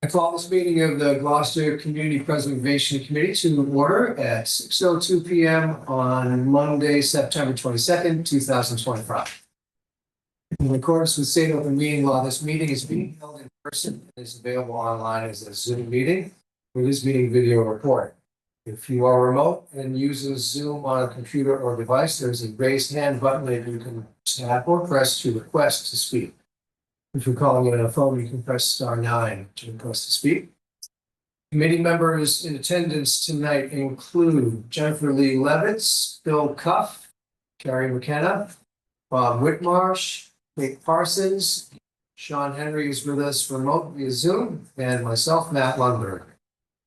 I call this meeting of the Gloucester Community Preservation Committee to order at 6:02 PM on Monday, September 22nd, 2025. In accordance with state open meeting law, this meeting is being held in person and is available online as a Zoom meeting with this meeting video report. If you are remote and uses Zoom on a computer or device, there's a raised hand button that you can tap or press to request to speak. If you're calling in on a phone, you can press *9 to request to speak. Committee members in attendance tonight include Jennifer Lee Levitz, Bill Cuff, Carrie McKenna, Bob Whitmarsh, Kate Parsons, Sean Henry is with us remote via Zoom, and myself, Matt Lundberg.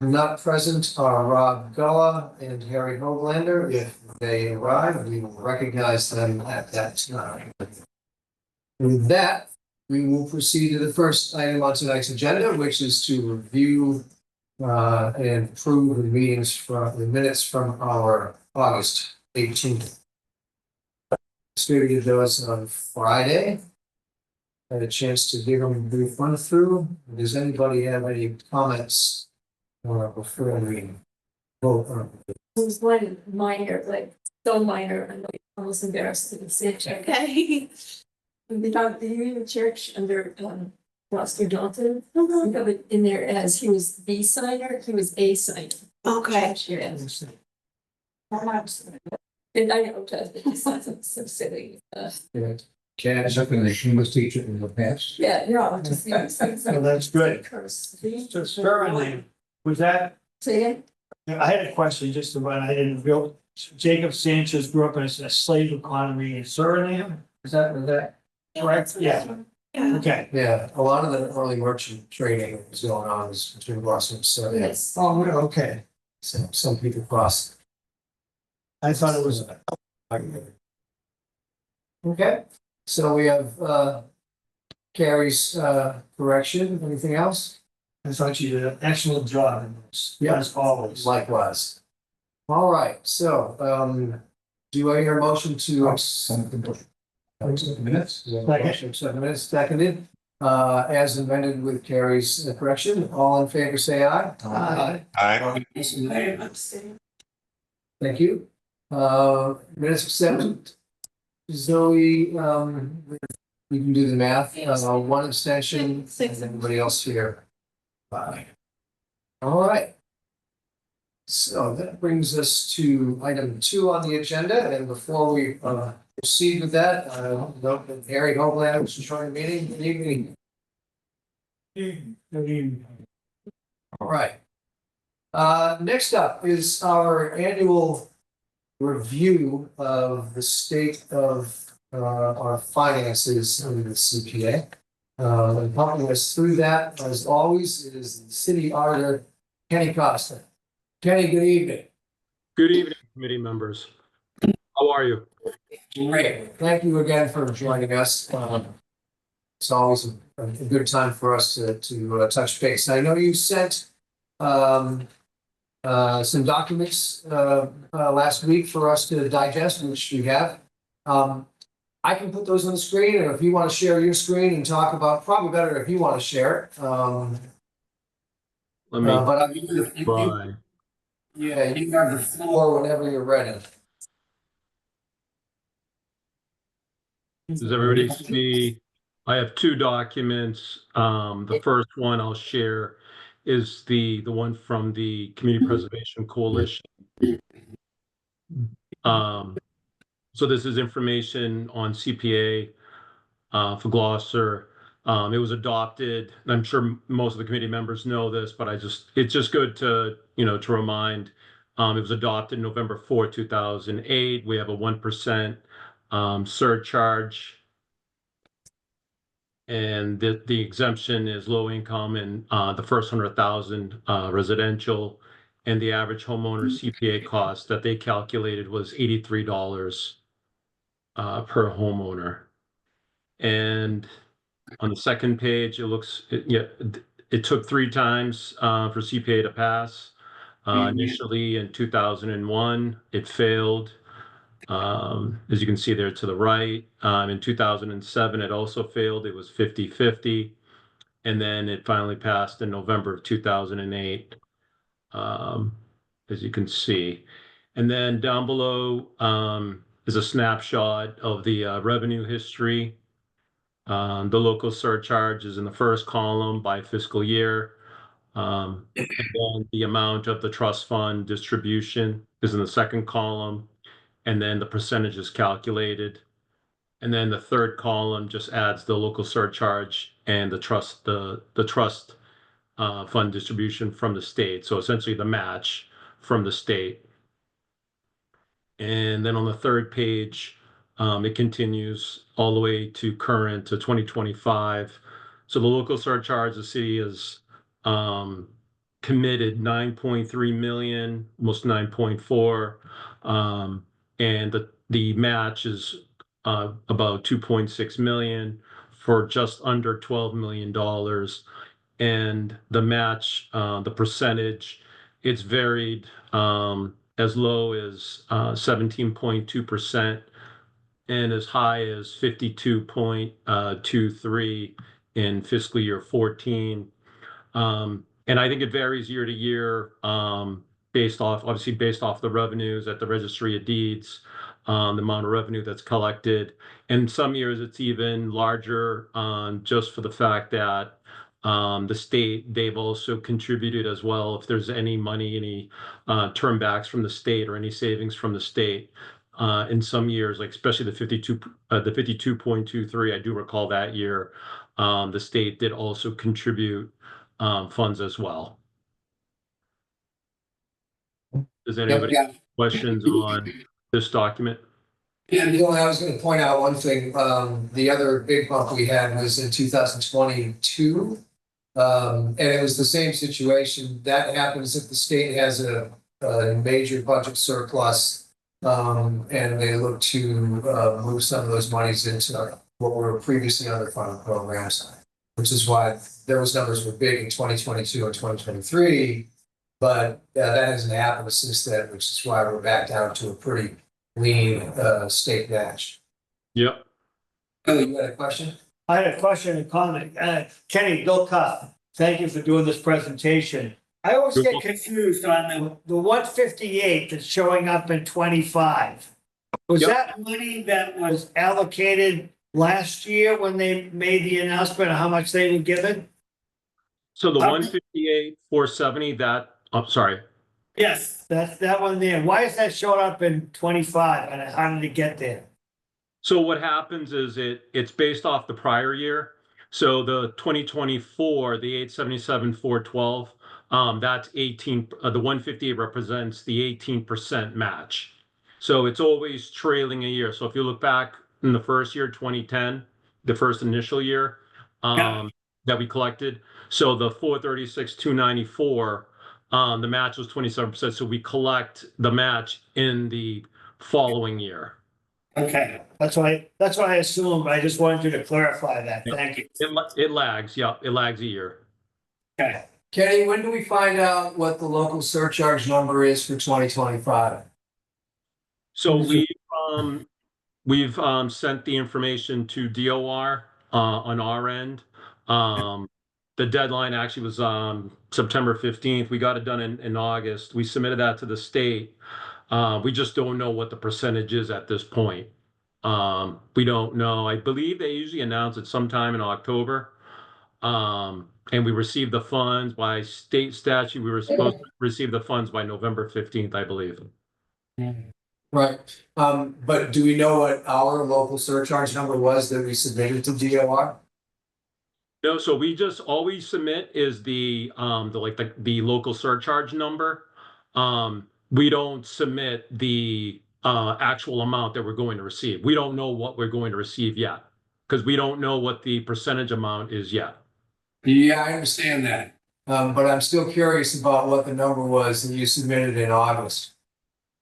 Not present are Rob Gullah and Harry Hoglander. If they arrive, we will recognize them at that time. With that, we will proceed to the first item on tonight's agenda, which is to review and approve the minutes from our August 18th. Distributed those on Friday. Had a chance to give them a brief run through. Does anybody have any comments before we vote on it? It was one minor, like so minor, I'm like almost embarrassed to say it. Okay. The Union Church under Gloucester Dalton, we have it in there as he was the signer, he was a signer. Okay. Yeah. And I know it's so silly. Ken, something that she was teaching in the past. Yeah, no, just. Well, that's good. Curse. So Spurling, was that, Say it. I had a question just about, I didn't real, Jacob Sanchez grew up in a slave economy in Suriname? Is that correct? Yeah, okay. Yeah, a lot of the early merchant trading that was going on was between Gloucester and Surrey. Yes. Oh, okay. Some people crossed. I thought it was, Okay, so we have Carrie's correction. Anything else? I thought you did an excellent job in this, Yeah. as always. Likewise. All right, so do I hear a motion to minutes? Motion, 7 minutes, seconded. As amended with Carrie's correction. All in favor, say aye. Aye. Aye. Thank you. Minutes accepted. Zoe, we can do the math. One abstention, and everybody else here. Bye. All right. So that brings us to item 2 on the agenda, and before we proceed with that, note that Harry Hoglander was joining the meeting. Good evening. All right. Next up is our annual review of the state of our finances under the CPA. And helping us through that, as always, is the city auditor, Kenny Costa. Kenny, good evening. Good evening, committee members. How are you? Great. Thank you again for joining us. It's always a good time for us to touch base. I know you sent some documents last week for us to digest, which you have. I can put those on the screen, or if you want to share your screen and talk about, probably better if you want to share it. Let me But try. yeah, you have the floor whenever you're ready. Does everybody see? I have 2 documents. The first one I'll share is the one from the Community Preservation Coalition. So this is information on CPA for Gloucester. It was adopted, and I'm sure most of the committee members know this, but it's just good to, to remind. It was adopted November 4, 2008. We have a 1% surcharge. And the exemption is low income and the first 100,000 residential, and the average homeowner CPA cost that they calculated was $83 per homeowner. And on the second page, it took 3 times for CPA to pass. Initially in 2001, it failed. As you can see there to the right, in 2007, it also failed. It was 50-50. And then it finally passed in November of 2008, as you can see. And then down below is a snapshot of the revenue history. The local surcharge is in the first column by fiscal year. And then the amount of the trust fund distribution is in the second column. And then the percentage is calculated. And then the third column just adds the local surcharge and the trust fund distribution from the state. So essentially the match from the state. And then on the third page, it continues all the way to current to 2025. So the local surcharge, the city is committed 9.3 million, almost 9.4. And the match is about 2.6 million for just under $12 million. And the match, the percentage, it's varied as low as 17.2% and as high as 52.23 in fiscal year 14. And I think it varies year to year, based off the revenues at the Registry of Deeds, the amount of revenue that's collected. And some years it's even larger, just for the fact that the state, they've also contributed as well. If there's any money, any turnbacks from the state or any savings from the state, in some years, like especially the 52.23, I do recall that year, the state did also contribute funds as well. Does anybody have questions on this document? Yeah, the only, I was gonna point out one thing, the other big bump we had was in 2022. And it was the same situation. That happens if the state has a major budget surplus. And they look to move some of those monies into what were previously underfunded programs, which is why those numbers were big in 2022 and 2023. But that hasn't happened since then, which is why we're back down to a pretty lean state match. Yep. Oh, you had a question? I had a question and comment. Kenny, Bill Cuff, thank you for doing this presentation. I always You're get welcome. confused on the 158 that's showing up in 25. Was Yep. that money that was allocated last year when they made the announcement of how much they were given? So the 158, 470, I'm sorry. Yes. That's that one there. Why is that showing up in 25 and how did it get there? So what happens is it's based off the prior year. So the 2024, the 877, 412, that's 18, the 158 represents the 18% match. So it's always trailing a year. So if you look back in the first year, 2010, the first initial year, that we collected. So the 436, 294, the match was 27%. So we collect the match in the following year. Okay, that's what I assumed. I just wanted you to clarify that. Thank you. It lags. Yeah, it lags a year. Okay. Kenny, when do we find out what the local surcharge number is for 2025? So we've sent the information to DOR on our end. The deadline actually was September 15th. We got it done in August. We submitted that to the state. We just don't know what the percentage is at this point. We don't know. I believe they usually announce it sometime in October. And we received the funds by state statute. We were supposed to receive the funds by November 15th, I believe. Right, but do we know what our local surcharge number was that we submitted to DOR? No, so we just, all we submit is the local surcharge number. We don't submit the actual amount that we're going to receive. We don't know what we're going to receive yet, because we don't know what the percentage amount is yet. Yeah, I understand that. But I'm still curious about what the number was that you submitted in August.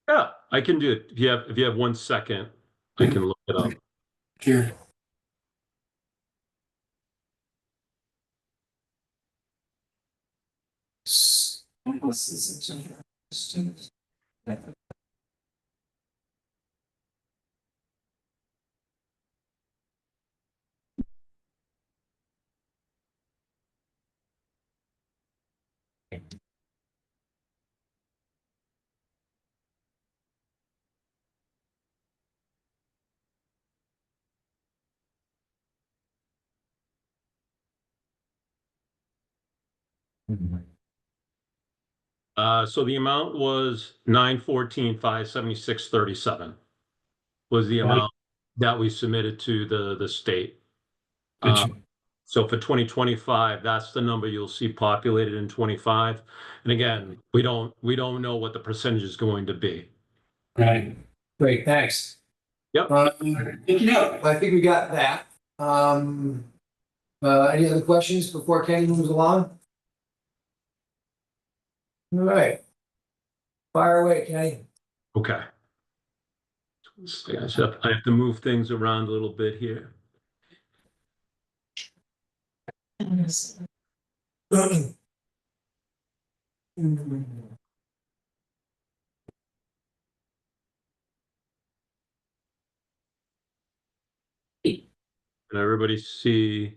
Yeah, I can do it. If you have 1 second, I can look it up. Sure. So the amount was 914,576.37 was the amount that we submitted to the state. So for 2025, that's the number you'll see populated in 25. And again, we don't know what the percentage is going to be. Right. Great, thanks. Yep. I think we got that. Any other questions before Kenny moves along? All right. Fire away, Kenny. Okay. I have to move things around a little bit here. Can everybody see?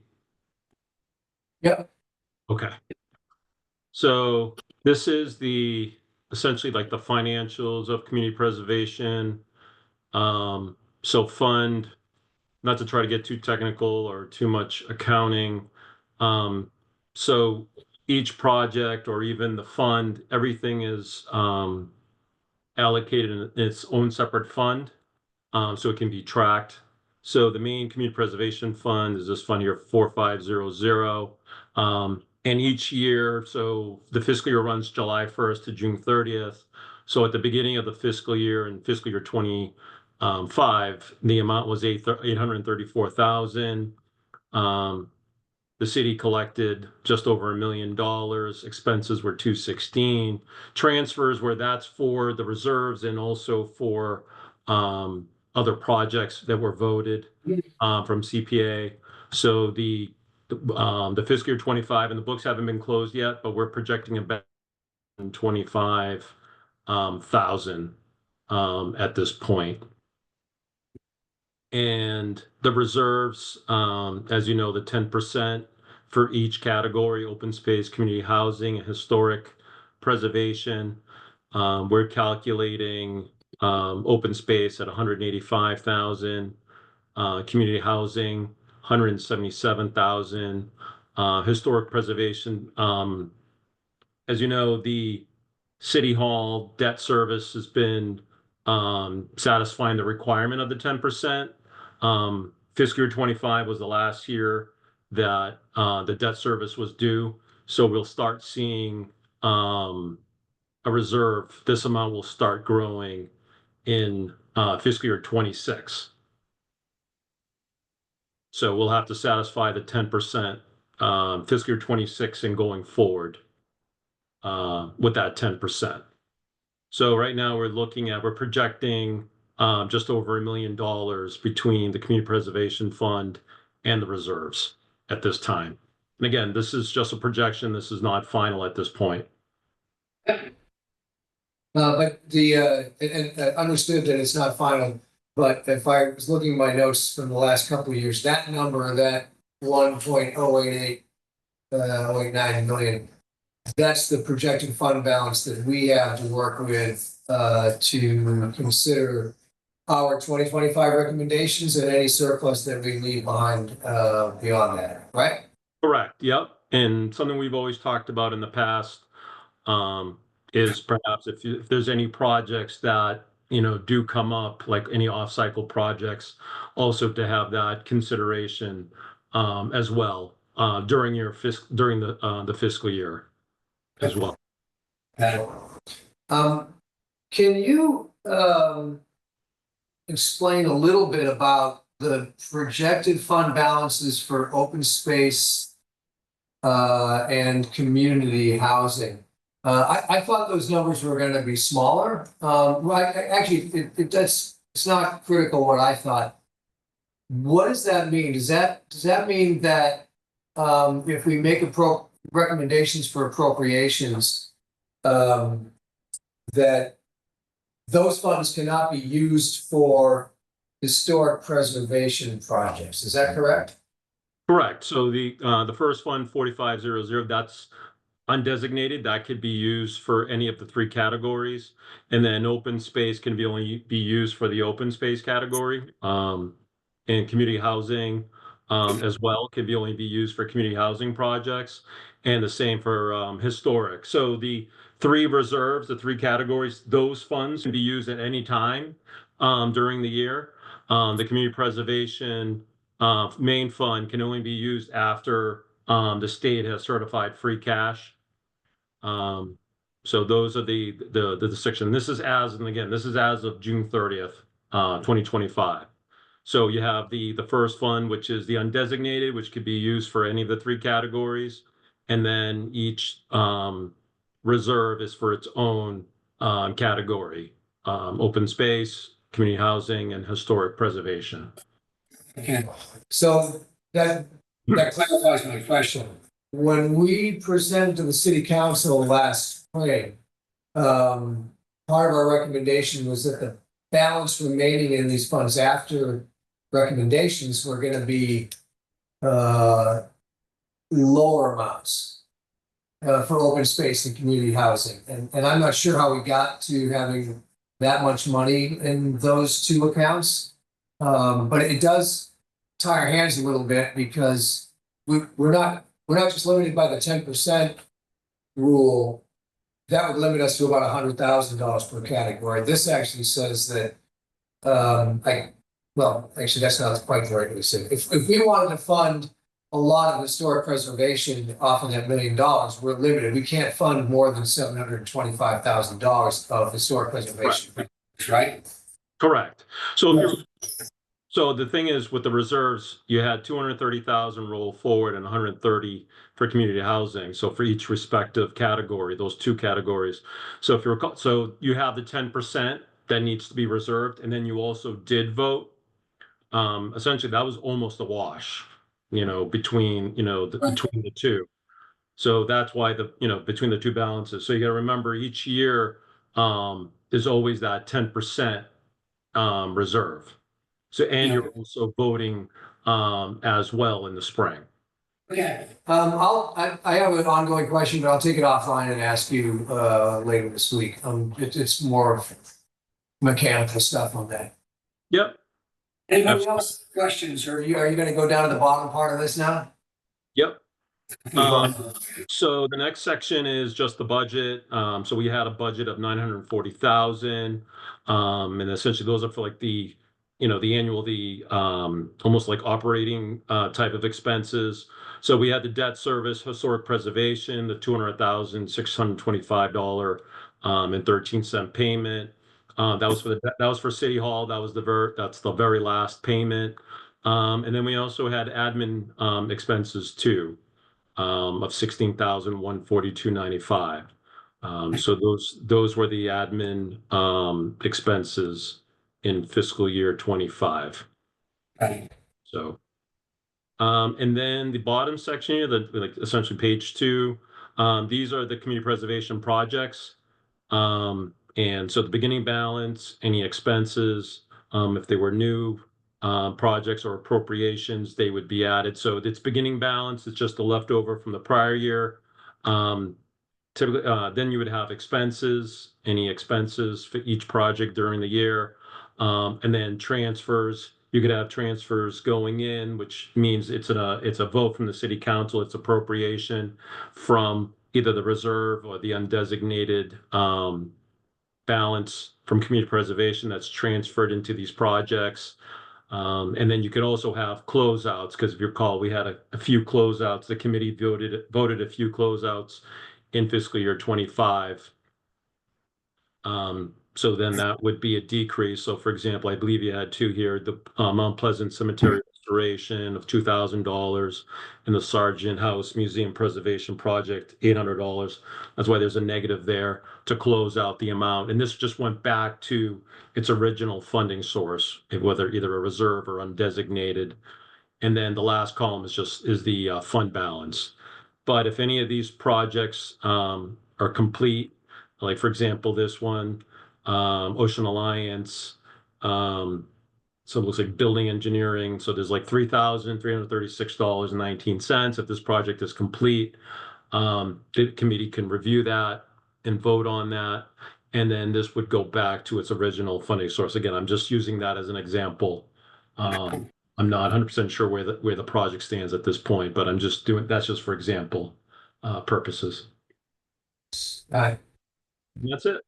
Yep. Okay. So this is essentially like the financials of community preservation. So fund, not to try to get too technical or too much accounting. So each project or even the fund, everything is allocated in its own separate fund, so it can be tracked. So the main community preservation fund is this fund here, 4500. And each year, so the fiscal year runs July 1st to June 30th. So at the beginning of the fiscal year in fiscal year 25, the amount was 834,000. The city collected just over $1 million. Expenses were 216. Transfers where that's for the reserves and also for other projects that were voted from CPA. So the fiscal year 25 and the books haven't been closed yet, but we're projecting about 25,000 at this point. And the reserves, as you know, the 10% for each category: open space, community housing, and historic preservation. We're calculating open space at 185,000, community housing 177,000, historic preservation. As you know, the City Hall debt service has been satisfying the requirement of the 10%. Fiscal year 25 was the last year that the debt service was due. So we'll start seeing a reserve. This amount will start growing in fiscal year 26. So we'll have to satisfy the 10% fiscal year 26 and going forward with that 10%. So right now we're projecting just over $1 million between the community preservation fund and the reserves at this time. And again, this is just a projection. This is not final at this point. But and understood that it's not final, but if I was looking at my notes from the last couple of years, that number, that 1.088, 089 million, that's the projected fund balance that we have to work with to consider our 2025 recommendations and any surplus that we leave behind beyond that, right? Correct. Yep. And something we've always talked about in the past is perhaps if there's any projects that do come up, like any off-cycle projects, also to have that consideration as well during the fiscal year as well. Can you explain a little bit about the projected fund balances for open space and community housing? I thought those numbers were going to be smaller. Actually, it's not critical what I thought. What does that mean? Does that mean that if we make recommendations for appropriations, that those funds cannot be used for historic preservation projects? Is that correct? Correct. So the first fund, 4500, that's undesignated. That could be used for any of the three categories, and then open space can only be used for the open space category. And community housing as well can only be used for community housing projects, and the same for historic. So the three reserves, the three categories, those funds can be used at any time during the year. The community preservation main fund can only be used after the state has certified free cash. So those are the section. This is as, and again, this is as of June 30th, 2025. So you have the first fund, which is the undesignated, which could be used for any of the three categories. And then each reserve is for its own category, open space, community housing, and historic preservation. Okay, so that clarifies my question. When we presented to the city council last spring, part of our recommendation was that the balance remaining in these funds after recommendations were gonna be lower amounts for open space and community housing. And I'm not sure how we got to having that much money in those two accounts. But it does tie our hands a little bit because we're not just limited by the 10% rule. That would limit us to about $100,000 per category. This actually says that, actually, that's not quite the right way to say it. If we wanted to fund a lot of historic preservation off of that $1 million, we're limited. We can't fund more than $725,000 of historic preservation, right? Correct. So the thing is, with the reserves, you had 230,000 roll forward and 130 for community housing. So for each respective category, those two categories. So if you recall, so you have the 10% that needs to be reserved, and then you also did vote. Essentially, that was almost a wash, between between the two. So that's why between the two balances. So you got to remember each year is always that 10% reserve. So, and you're also voting as well in the spring. Okay. I have an ongoing question, but I'll take it offline and ask you later this week. It's more mechanical stuff on that. Yep. Anybody else questions, or are you going to go down to the bottom part of this now? Yep. So the next section is just the budget. So we had a budget of 940,000, and essentially those are for like the annual, almost like operating type of expenses. So we had the debt service, historic preservation, the $200,625 and 13-cent payment. That was for City Hall. That's the very last payment. And then we also had admin expenses too, of $16,142.95. So those were the admin expenses in fiscal year 25. Right. So, and then the bottom section here, like essentially page 2, these are the community preservation projects. And so the beginning balance, any expenses, if they were new projects or appropriations, they would be added. So it's beginning balance, it's just the leftover from the prior year. Typically, then you would have expenses, any expenses for each project during the year. And then transfers, you could have transfers going in, which means it's a vote from the city council, it's appropriation from either the reserve or the undesignated balance from community preservation that's transferred into these projects. And then you could also have closeouts, because if you recall, we had a few closeouts. The committee voted a few closeouts in fiscal year 25. So then that would be a decrease. So for example, I believe you had two here, the Mount Pleasant Cemetery restoration of $2,000 and the Sargent House Museum Preservation Project, $800. That's why there's a negative there to close out the amount. And this just went back to its original funding source, whether either a reserve or undesignated. And then the last column is the fund balance. But if any of these projects are complete, like for example, this one, Ocean Alliance, so it looks like building engineering. So there's like $3,336.19. If this project is complete, the committee can review that and vote on that. And then this would go back to its original funding source. Again, I'm just using that as an example. I'm not 100% sure where the project stands at this point, but I'm just doing, that's just for example purposes. All right. That's it.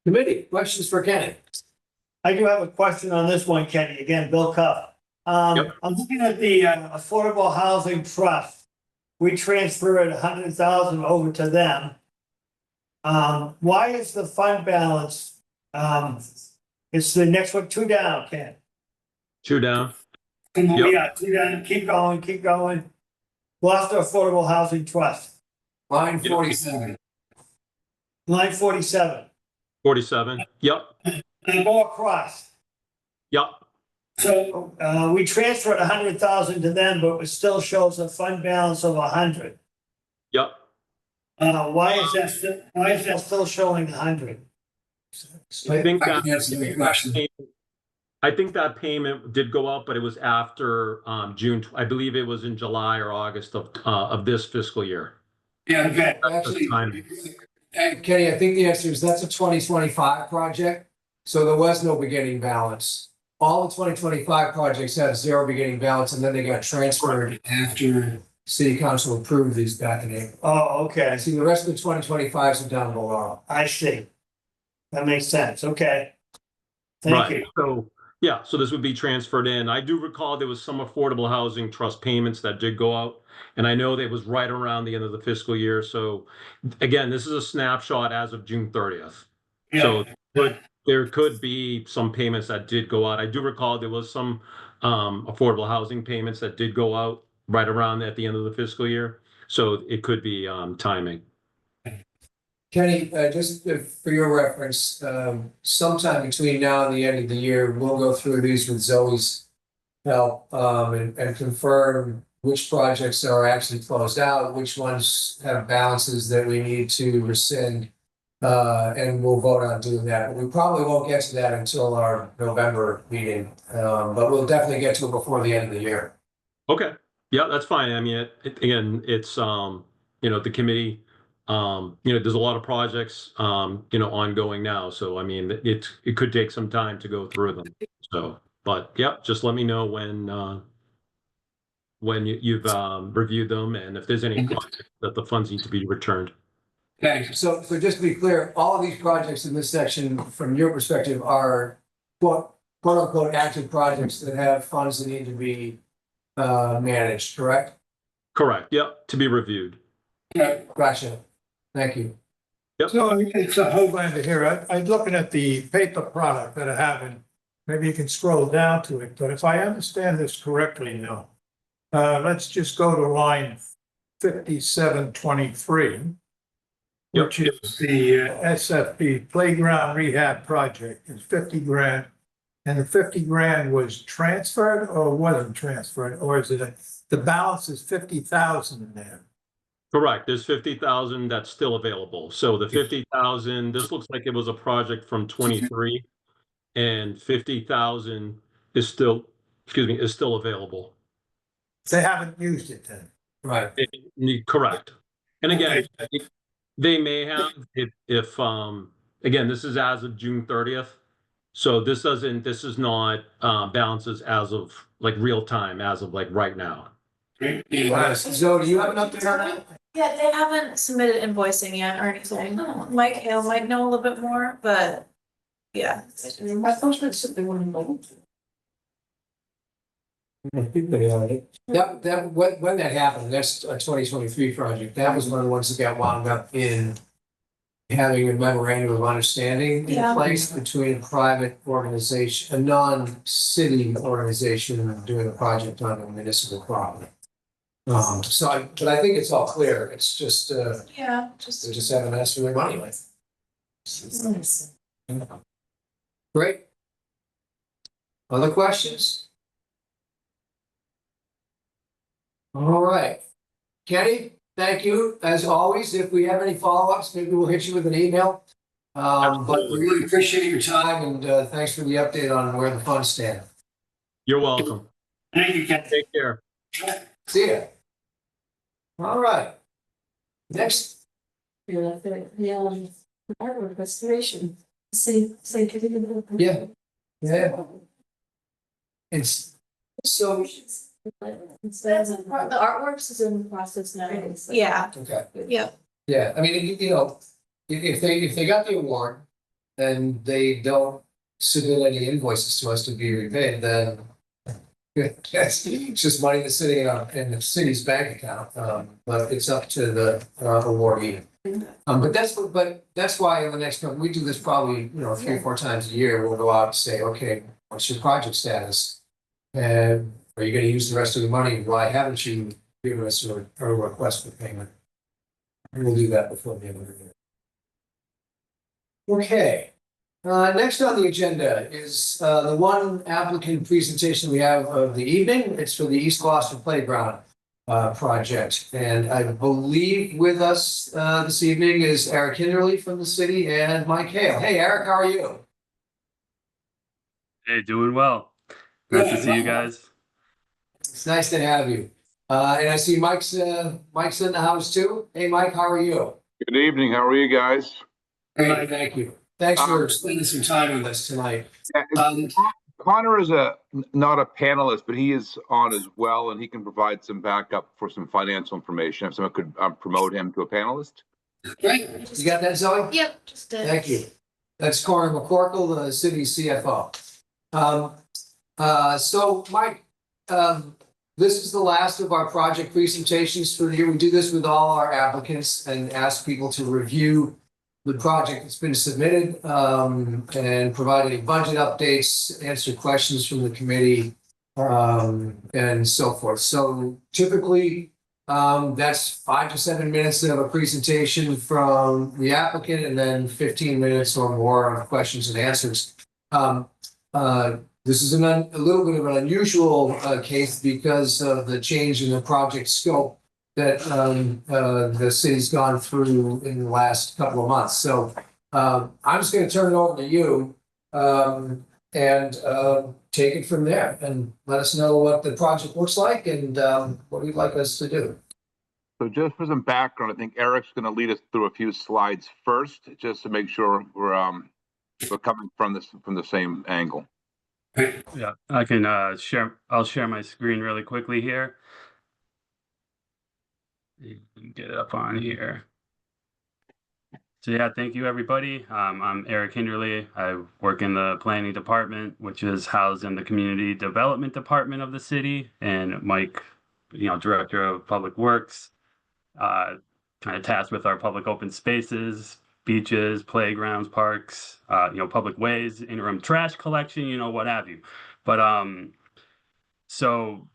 Committee, questions for Kenny? I do have a question on this one, Kenny. Again, Bill Cuff. Yep. I'm looking at the Affordable Housing Trust. We transferred 100,000 over to them. Why is the fund balance, it's the next one, two down, Ken? 2 down. Come on, Yep. yeah, two down, keep going, keep going. Gloucester Affordable Housing Trust, Line 47. line 47. 47. Yep. And go across. Yep. So, we transferred 100,000 to them, but it still shows a fund balance of 100. Yep. Why is that still showing 100? I think I that, can answer the question. I think that payment did go out, but it was after June. I believe it was in July or August of this fiscal year. Yeah, Okay. actually, timing. Kenny, I think the answer is that's a 2025 project. So there was no beginning balance. All the 2025 projects had 0 beginning balance, and then they got transferred after city council approved these back in April. Oh, okay, I see the rest of the 2025s are down below. I see. That makes sense, okay. Thank Right. you. So, yeah, so this would be transferred in. I do recall there was some affordable housing trust payments that did go out. And I know that was right around the end of the fiscal year. So again, this is a snapshot as of June 30th. So there could be some payments that did go out. I do recall there was some affordable housing payments that did go out right around at the end of the fiscal year. So it could be timing. Kenny, just for your reference, sometime between now and the end of the year, we'll go through these with Zoe's help, and confirm which projects are actually closed out, which ones have balances that we need to rescind. And we'll vote on doing that. We probably won't get to that until our November meeting, but we'll definitely get to it before the end of the year. Okay. Yeah, that's fine. I mean, again, it's the committee, there's a lot of projects, ongoing now. So I mean, it could take some time to go through them. So, but yeah, just let me know when you've reviewed them and if there's any projects that the funds need to be returned. Thanks. So just to be clear, all of these projects in this section, from your perspective, are quote unquote active projects that have funds that need to be managed, correct? Correct. Yep. To be reviewed. Yeah. Gotcha. Thank you. So it's a whole land here. I'm looking at the paper product that I have, and maybe you can scroll down to it, but if I understand this correctly now, let's just go to line 5723, which is the SFP Playground Rehab Project. It's 50 grand. And the 50 grand was transferred or wasn't transferred, or is it the balance is 50,000 in there? Correct. There's 50,000 that's still available. So the 50,000, this looks like it was a project from 23, and 50,000 is still available. They haven't used it then. Right. Correct. And again, they may have if again, this is as of June 30th. So this is not balances as of like real time, as of like right now. Zoe, do you have an update on that? Yeah, they haven't submitted invoicing yet or anything. Mike Hale might know a little bit more, but yeah. I thought that's something one involved. When that happened, that's a 2023 project. That was one of the ones that got wound up in having a memorandum of understanding in Yeah. place between a private organization, a non-city organization doing a project on a municipal property. But I think it's all clear. It's just, Yeah, they just. just haven't asked for their money. Great. Other questions? All right. Kenny, thank you. As always, if we have any follow-ups, maybe we'll hit you with an email. But we really appreciate your time, and thanks for the update on where the funds stand. You're welcome. Thank you, Ken. Take care. See ya. All right. Next, Yeah, the artwork restoration, same. Yeah. yeah. It's, so, Instead of, the artworks is in the process now. Yeah, okay, yep. yeah, I mean, you know, if they got the award and they don't submit any invoices to us to be repaid, then yes, it's just money that's sitting in the city's bank account, but it's up to the awardee. But that's why in the next, we do this probably, 3 or 4 times a year, we'll go out and say, okay, what's your project status? And are you gonna use the rest of the money? Why haven't you given us a request for payment? And we'll do that before the end of the year. Okay, next on the agenda is the one applicant presentation we have of the evening. It's for the East Gloucester Playground project. And I believe with us this evening is Eric Hinderly from the city and Mike Hale. Hey, Eric, how are you? Hey, doing well. Nice to see you guys. It's nice to have you. And I see Mike's in the house too. Hey, Mike, how are you? Good evening. How are you guys? Great, thank you. Thanks for spending some time with us tonight. Connor is not a panelist, but he is on as well, and he can provide some backup for some financial information. If someone could promote him to a panelist. Great. You got that, Zoe? Yep, just did. Thank you. That's Corin McCorkle, the city CFO. So Mike, this is the last of our project presentations for the year. We do this with all our applicants and ask people to review the project that's been submitted, and provide any budget updates, answer questions from the committee, and so forth. So typically, that's 5 to 7 minutes of a presentation from the applicant and then 15 minutes or more of questions and answers. This is a little bit of an unusual case because of the change in the project scope that the city's gone through in the last couple of months. So I'm just going to turn it over to you and take it from there and let us know what the project looks like and what you'd like us to do. So just for some background, I think Eric's going to lead us through a few slides first, just to make sure we're coming from the same angle. Yeah, I can I'll share my screen really quickly here. You can get it up on here. So yeah, thank you everybody. I'm Eric Hinderly. I work in the planning department, which is housed in the community development department of the city, and Mike, director of public works, kind of tasked with our public open spaces, beaches, playgrounds, parks, public ways, interim trash collection, what have you. But so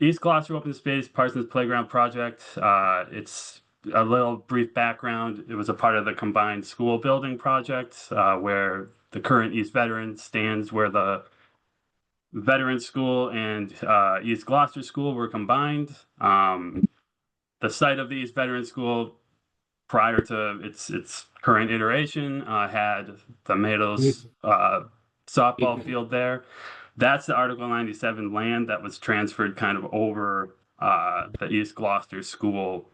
East Gloucester Open Space Parsons Playground Project. It's a little brief background. It was a part of the combined school building project, where the current East Veteran stands, where the Veteran School and East Gloucester School were combined. The site of the East Veteran School, prior to its current iteration, had the Meadows softball field there. That's the Article 97 land that was transferred kind of over the East Gloucester School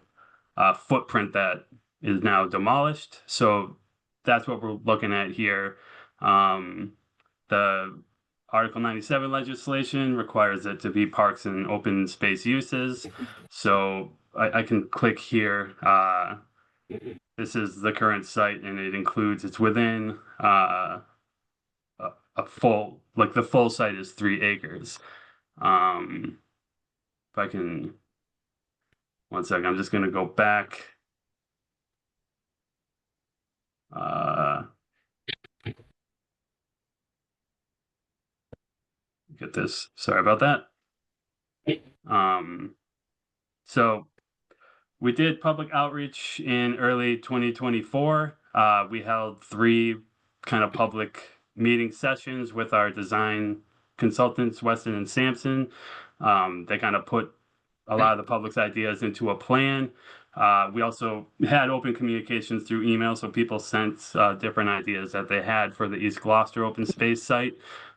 footprint that is now demolished. So that's what we're looking at here. The Article 97 legislation requires it to be parks and open space uses. So I can click here. This is the current site, and it's within a full, the full site is 3 acres. If I can, 1 second, I'm just going to go back. Get this. Sorry about that. So we did public outreach in early 2024. We held 3 kind of public meeting sessions with our design consultants, Weston and Sampson. They kind of put a lot of the public's ideas into a plan. We also had open communications through email, so people sent different ideas that they had for the East Gloucester open space site.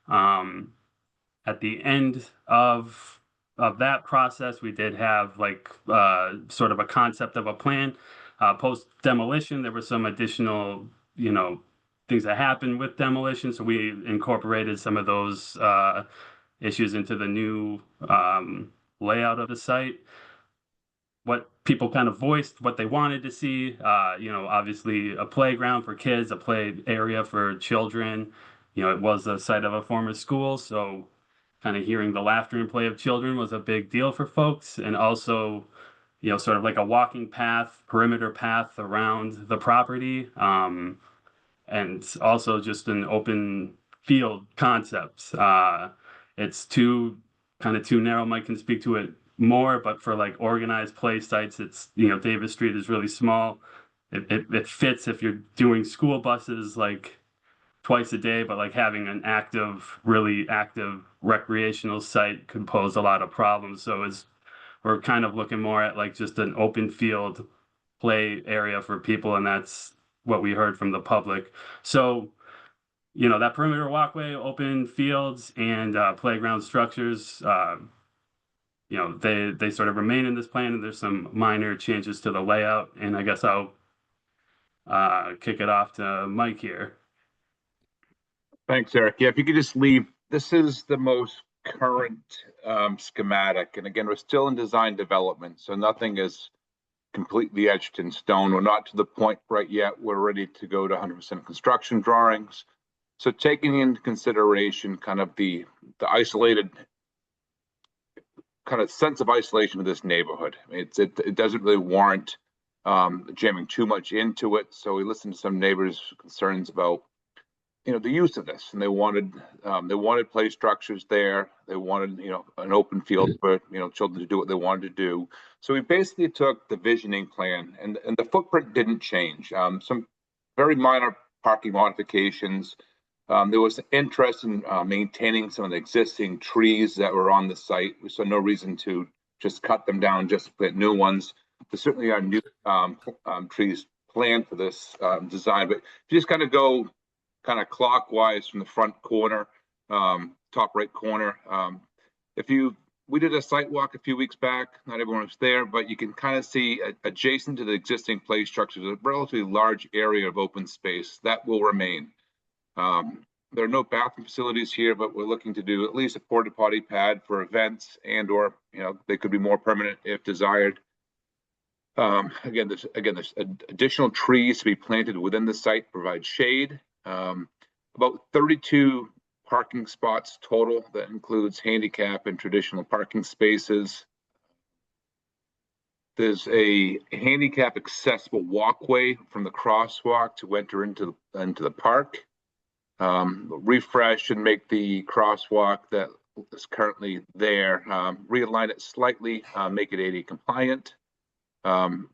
At the end of that process, we did have sort of a concept of a plan. Post demolition, there were some additional, things that happened with demolition. So we incorporated some of those issues into the new layout of the site. What people kind of voiced, what they wanted to see, obviously a playground for kids, a play area for children. It was the site of a former school, so kind of hearing the laughter and play of children was a big deal for folks. And also, sort of like a walking path, perimeter path around the property. And also just an open field concept. It's too narrow. Mike can speak to it more, but for like organized play sites, it's, Davis Street is really small. It fits if you're doing school buses like twice a day, but like having an really active recreational site could pose a lot of problems. So we're kind of looking more at like just an open field play area for people, and that's what we heard from the public. So, that perimeter walkway, open fields, and playground structures, they sort of remain in this plan, and there's some minor changes to the layout. And I guess I'll kick it off to Mike here. Thanks, Eric. Yeah, if you could just leave, this is the most current schematic. And again, we're still in design development, so nothing is completely etched in stone. We're not to the point right yet. We're ready to go to 100% construction drawings. So taking into consideration kind of the isolated kind of sense of isolation of this neighborhood. It doesn't really warrant jamming too much into it. So we listened to some neighbors' concerns about the use of this, and they wanted play structures there. They wanted an open field for children to do what they wanted to do. So we basically took the visioning plan, and the footprint didn't change. Some very minor parking modifications. There was interest in maintaining some of the existing trees that were on the site. We saw no reason to just cut them down just to plant new ones. There certainly are new trees planned for this design, but if you just kind of go clockwise from the front corner, top right corner. We did a site walk a few weeks back. Not everyone was there, but you can kind of see adjacent to the existing play structures, a relatively large area of open space that will remain. There are no bathroom facilities here, but we're looking to do at least a porta potty pad for events, or they could be more permanent if desired. Again, there's additional trees to be planted within the site to provide shade. About 32 parking spots total. That includes handicap and traditional parking spaces. There's a handicap accessible walkway from the crosswalk to enter into the park. Refresh and make the crosswalk that is currently there, realign it slightly, make it ADA compliant. Kind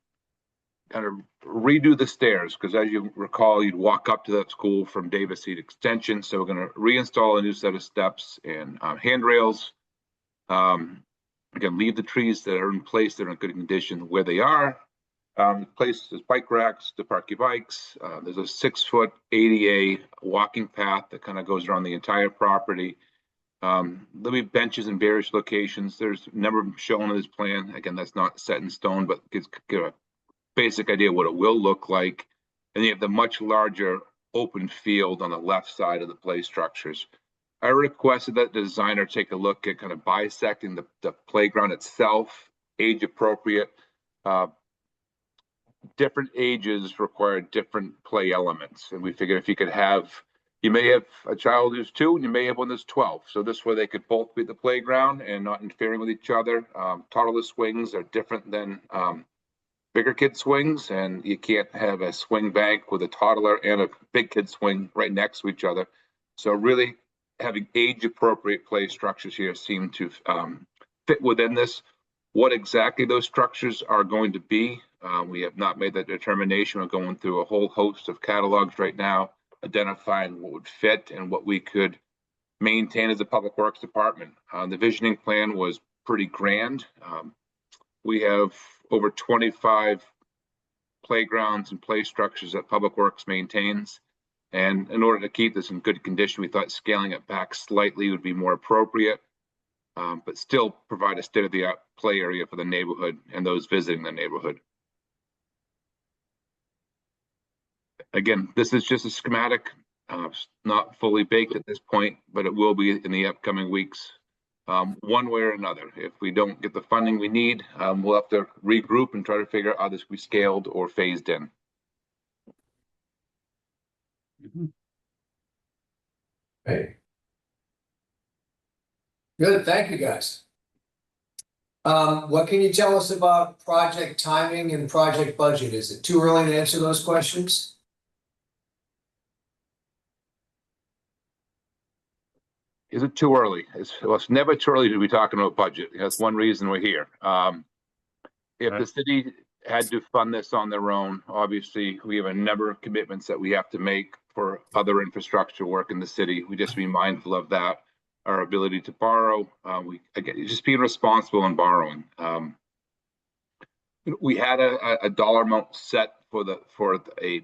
of redo the stairs, because as you recall, you'd walk up to that school from Davis Street Extension. So we're going to reinstall a new set of steps and handrails. Again, leave the trees that are in place that are in good condition where they are. Places bike racks to park your bikes. There's a 6-foot ADA walking path that kind of goes around the entire property. There'll be benches in various locations. There's a number shown on this plan. Again, that's not set in stone, but gives a basic idea of what it will look like. And you have the much larger open field on the left side of the play structures. I requested that the designer take a look at kind of bisecting the playground itself, age appropriate. Different ages require different play elements. And we figured if you may have a child who's 2 and you may have one that's 12. So this way they could both be at the playground and not interfering with each other. Toddler swings are different than bigger kid swings, and you can't have a swing bank with a toddler and a big kid swing right next to each other. So really having age appropriate play structures here seem to fit within this. What exactly those structures are going to be, we have not made that determination. We're going through a whole host of catalogs right now, identifying what would fit and what we could maintain as a public works department. The visioning plan was pretty grand. We have over 25 playgrounds and play structures that Public Works maintains. And in order to keep this in good condition, we thought scaling it back slightly would be more appropriate, but still provide a state-of-the-art play area for the neighborhood and those visiting the neighborhood. Again, this is just a schematic, not fully baked at this point, but it will be in the upcoming weeks. one way or another. If we don't get the funding we need, we'll have to regroup and try to figure out how this can be scaled or phased in. Right. Good, thank you, guys. What can you tell us about project timing and project budget? Is it too early to answer those questions? Is it too early? It's never too early to be talking about budget. That's one reason we're here. If the city had to fund this on their own, obviously, we have a number of commitments that we have to make for other infrastructure work in the city. We just be mindful of that. Our ability to borrow, again, just being responsible in borrowing. We had a dollar amount set for a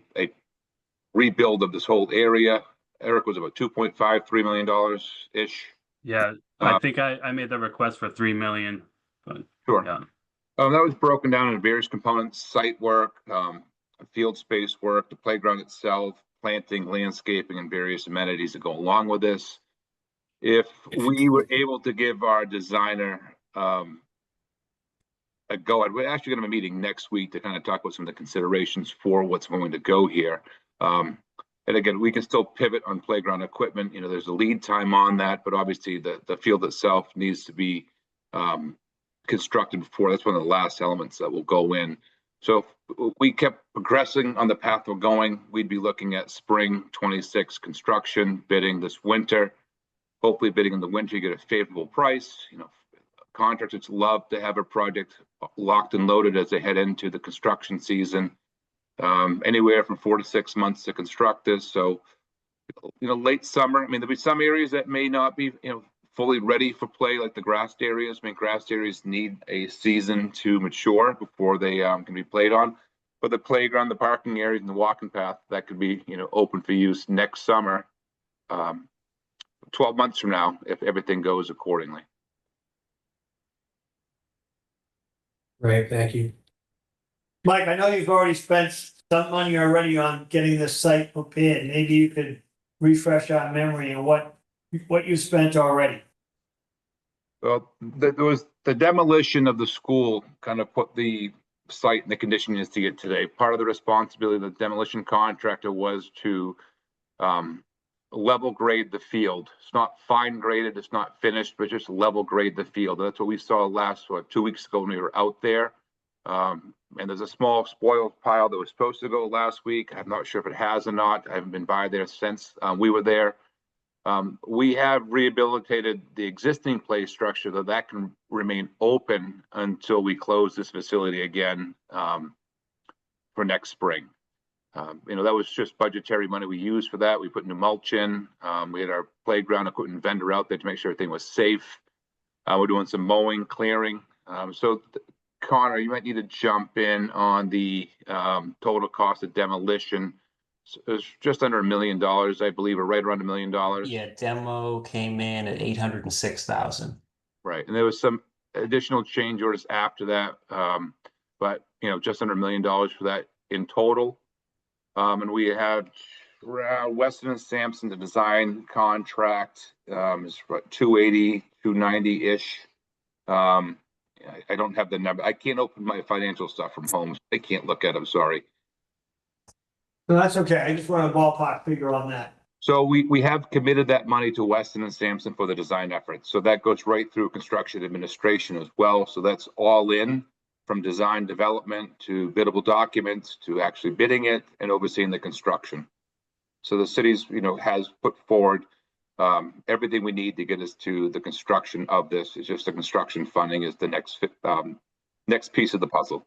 rebuild of this whole area. Eric, was about $2.53 million ish. Yeah, I think I made the request for 3 million, but Sure. yeah. That was broken down into various components: site work, field space work, the playground itself, planting, landscaping, and various amenities that go along with this. If we were able to give our designer a go, we're actually going to have a meeting next week to kind of talk about some of the considerations for what's going to go here. And again, we can still pivot on playground equipment. You know, there's a lead time on that, but obviously the field itself needs to be constructed before. That's one of the last elements that will go in. So if we kept progressing on the path we're going, we'd be looking at spring 26 construction, bidding this winter. Hopefully bidding in the winter, you get a favorable price. You know, contractors love to have a project locked and loaded as they head into the construction season. Anywhere from 4 to 6 months to construct this. So, you know, late summer. I mean, there'll be some areas that may not be, you know, fully ready for play, like the grassed areas. I mean, grassed areas need a season to mature before they can be played on. But the playground, the parking areas, and the walking path, that could be, you know, open for use next summer, 12 months from now, if everything goes accordingly. Great, thank you. Mike, I know you've already spent some money already on getting this site prepared. Maybe you could refresh our memory on what you spent already. Well, there was the demolition of the school kind of put the site in the condition it is to get today. Part of the responsibility of the demolition contractor was to level grade the field. It's not fine graded, it's not finished, but just level grade the field. That's what we saw last, 2 weeks ago when we were out there. And there's a small spoiled pile that was supposed to go last week. I'm not sure if it has or not. I haven't been by there since we were there. We have rehabilitated the existing play structure, though that can remain open until we close this facility again for next spring. You know, that was just budgetary money we used for that. We put new mulch in. We had our playground equipment vendor out there to make sure everything was safe. We're doing some mowing, clearing. Connor, you might need to jump in on the total cost of demolition. It was just under $1 million, I believe, or right around $1 million. Yeah, demo came in at 806,000. Right, and there was some additional change orders after that, but you know, just under $1 million for that in total. And we had Weston and Sampson, the design contract is what, 280, 290 ish. I don't have the number. I can't open my financial stuff from home. So I can't look at them. Sorry. So that's okay. I just want a ballpark figure on that. So we have committed that money to Weston and Sampson for the design effort. So that goes right through construction administration as well. So that's all in, from design development to biddable documents to actually bidding it and overseeing the construction. So the city's, you know, has put forward everything we need to get us to the construction of this. It's just the construction funding is the next piece of the puzzle.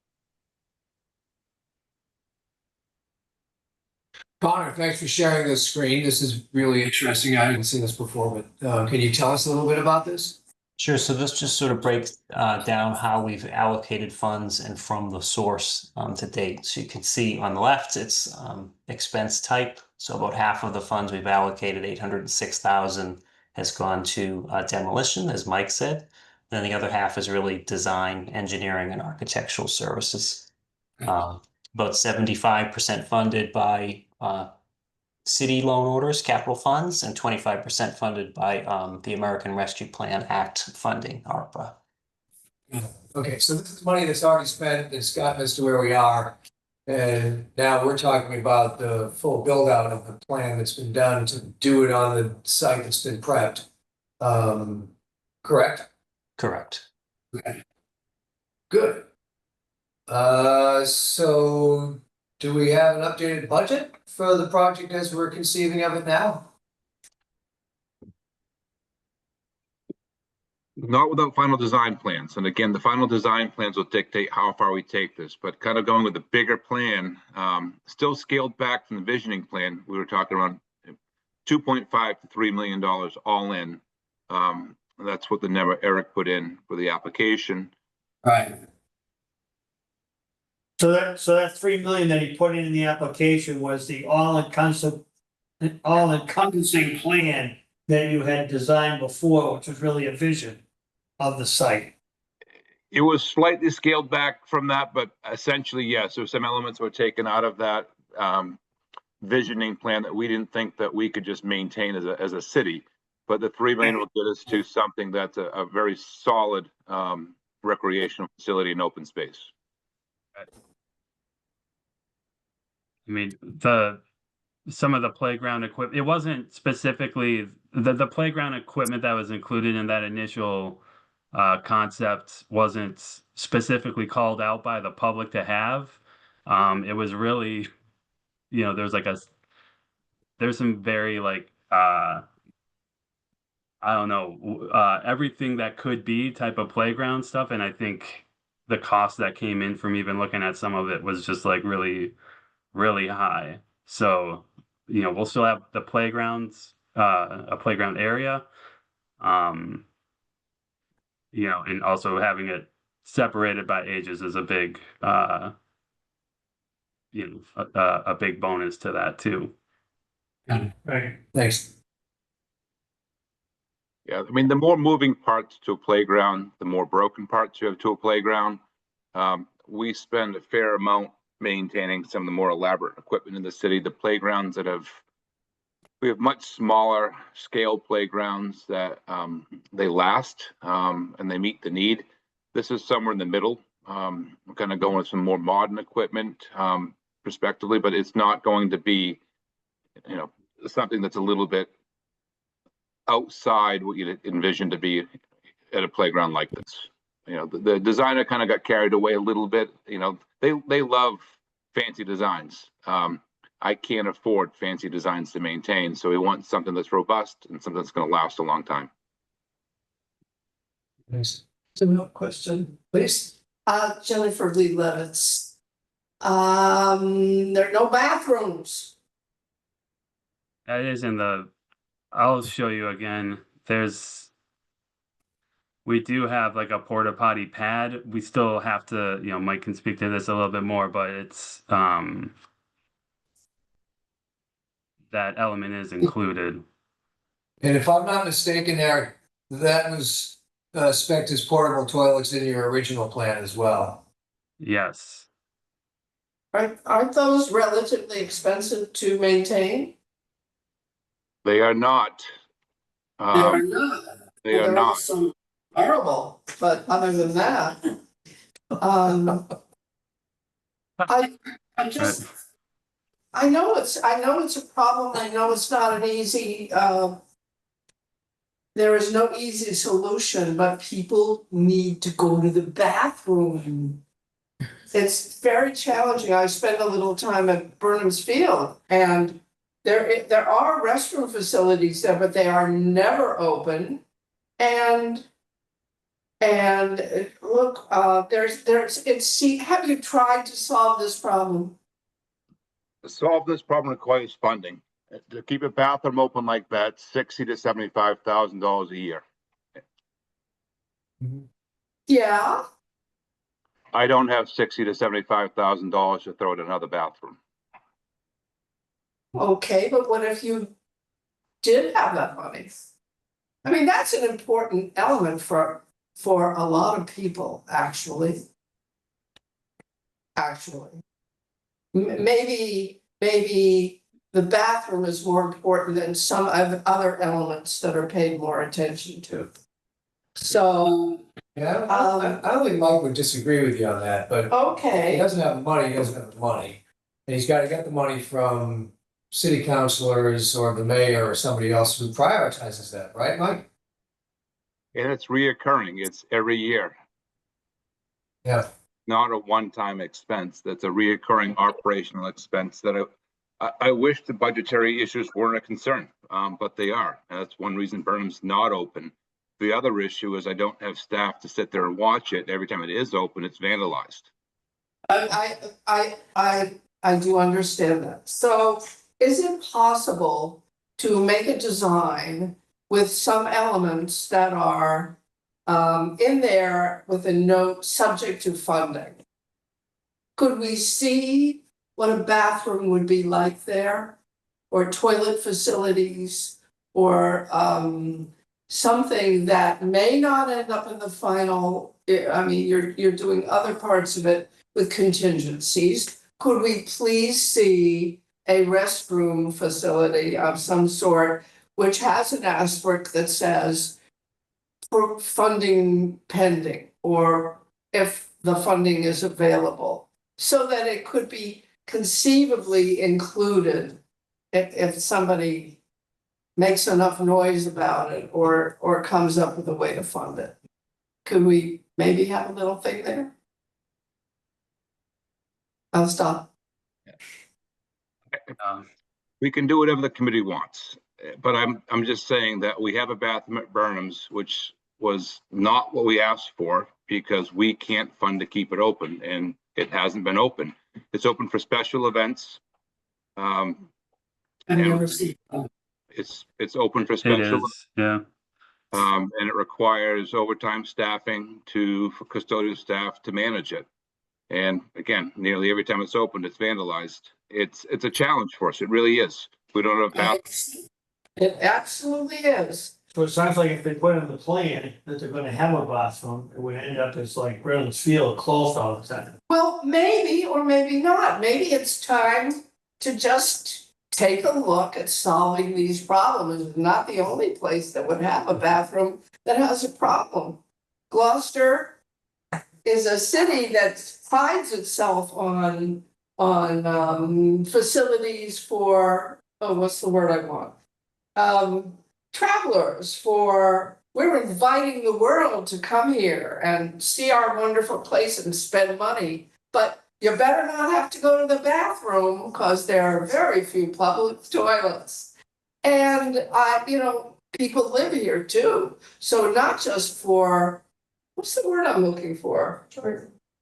Connor, thanks for sharing this screen. This is really interesting. I haven't seen this before, but can you tell us a little bit about this? Sure. So this just sort of breaks down how we've allocated funds and from the source to date. So you can see on the left, it's expense type. So about half of the funds we've allocated, 806,000, has gone to demolition, as Mike said. Then the other half is really design, engineering, and architectural services. About 75% funded by city loan orders, capital funds, and 25% funded by the American Rescue Plan Act funding, ARPA. Okay, so this is money that's already spent, that's gotten us to where we are. And now we're talking about the full build out of the plan that's been done to do it on the site that's been prepped. Correct? Correct. Good. So do we have an updated budget for the project as we're conceiving of it now? Not without final design plans. And again, the final design plans will dictate how far we take this, but kind of going with the bigger plan, still scaled back from the visioning plan. We were talking around $2.5 to $3 million all in. That's what the number Eric put in for the application. Right. So that 3 million that he put in the application was the all-encompassing plan that you had designed before, which was really a vision of the site. It was slightly scaled back from that, but essentially, yes, so some elements were taken out of that visioning plan that we didn't think that we could just maintain as a city. But the 3 million will get us to something that's a very solid recreational facility and open space. I mean, some of the playground equipment, it wasn't specifically the playground equipment that was included in that initial concept wasn't specifically called out by the public to have. It was really, you know, there's some very like, I don't know, everything that could be type of playground stuff. And I think the cost that came in from even looking at some of it was just like really, really high. So, you know, we'll still have the playgrounds, a playground area, you know, and also having it separated by ages is a big, you know, a big bonus to that too. Right. Thanks. Yeah, I mean, the more moving parts to a playground, the more broken parts you have to a playground. We spend a fair amount maintaining some of the more elaborate equipment in the city. The playgrounds we have much smaller scale playgrounds that they last and they meet the need. This is somewhere in the middle. We're kind of going with some more modern equipment prospectively, but it's not going to be, you know, something that's a little bit outside what you'd envision to be at a playground like this. You know, the designer kind of got carried away a little bit. You know, they love fancy designs. I can't afford fancy designs to maintain, so we want something that's robust and something that's going to last a long time. Thanks. So no question. Please. Jennifer Lee Levitz. There are no bathrooms. That is I'll show you again. We do have like a porta potty pad. We still have to, you know, Mike can speak to this a little bit more, but it's, that element is included. And if I'm not mistaken, Eric, that was spec'd as portable toilets in your original plan as well. Yes. Aren't those relatively expensive to maintain? They are not. They are not. They are They're not. also horrible, but other than that, I just, I know it's a problem. I know it's not an easy, there is no easy solution, but people need to go to the bathroom. It's very challenging. I spend a little time at Burnham's Field and there are restroom facilities there, but they are never open. And look, have you tried to solve this problem? To solve this problem requires funding. To keep a bathroom open like that, $60,000 to $75,000 a year. Yeah. I don't have $60,000 to $75,000 to throw at another bathroom. Okay, but what if you did have that money? I mean, that's an important element for a lot of people, actually. Maybe the bathroom is more important than some of other elements that are paid more attention to. So, Yeah, I don't think Mike would disagree with you on that, but he okay, doesn't have the money, he doesn't have the money. And he's gotta get the money from city councilors or the mayor or somebody else who prioritizes that, right, Mike? And it's reoccurring. It's every year, Yeah. not a one-time expense. That's a reoccurring operational expense that I wish the budgetary issues weren't a concern, but they are. And that's one reason Burnham's not open. The other issue is I don't have staff to sit there and watch it. Every time it is open, it's vandalized. I do understand that. So is it possible to make a design with some elements that are in there with a note subject to funding? Could we see what a bathroom would be like there? Or toilet facilities, or something that may not end up in the final, I mean, you're doing other parts of it with contingencies. Could we please see a restroom facility of some sort which has an asterisk that says for funding pending, or if the funding is available, so that it could be conceivably included if somebody makes enough noise about it or comes up with a way to fund it? Could we maybe have a little thing there? I'll stop. We can do whatever the committee wants, but I'm just saying that we have a bathroom at Burnham's, which was not what we asked for because we can't fund to keep it open, and it hasn't been open. It's open for special events. I've never seen. It's open for It special. is, yeah. And it requires overtime staffing for custodial staff to manage it. And again, nearly every time it's opened, it's vandalized. It's a challenge for us. It really is. We don't have bathrooms. It absolutely is. So it sounds like if they put in the plan that they're gonna have a bathroom, it would end up as like Reynolds Field closed all the time. Well, maybe or maybe not. Maybe it's time to just take a look at solving these problems. It's not the only place that would have a bathroom that has a problem. Gloucester is a city that prides itself on facilities for, oh, what's the word I want? Travelers. We're inviting the world to come here and see our wonderful place and spend money. But you better not have to go to the bathroom because there are very few public toilets. And people live here too. So not just for, what's the word I'm looking for?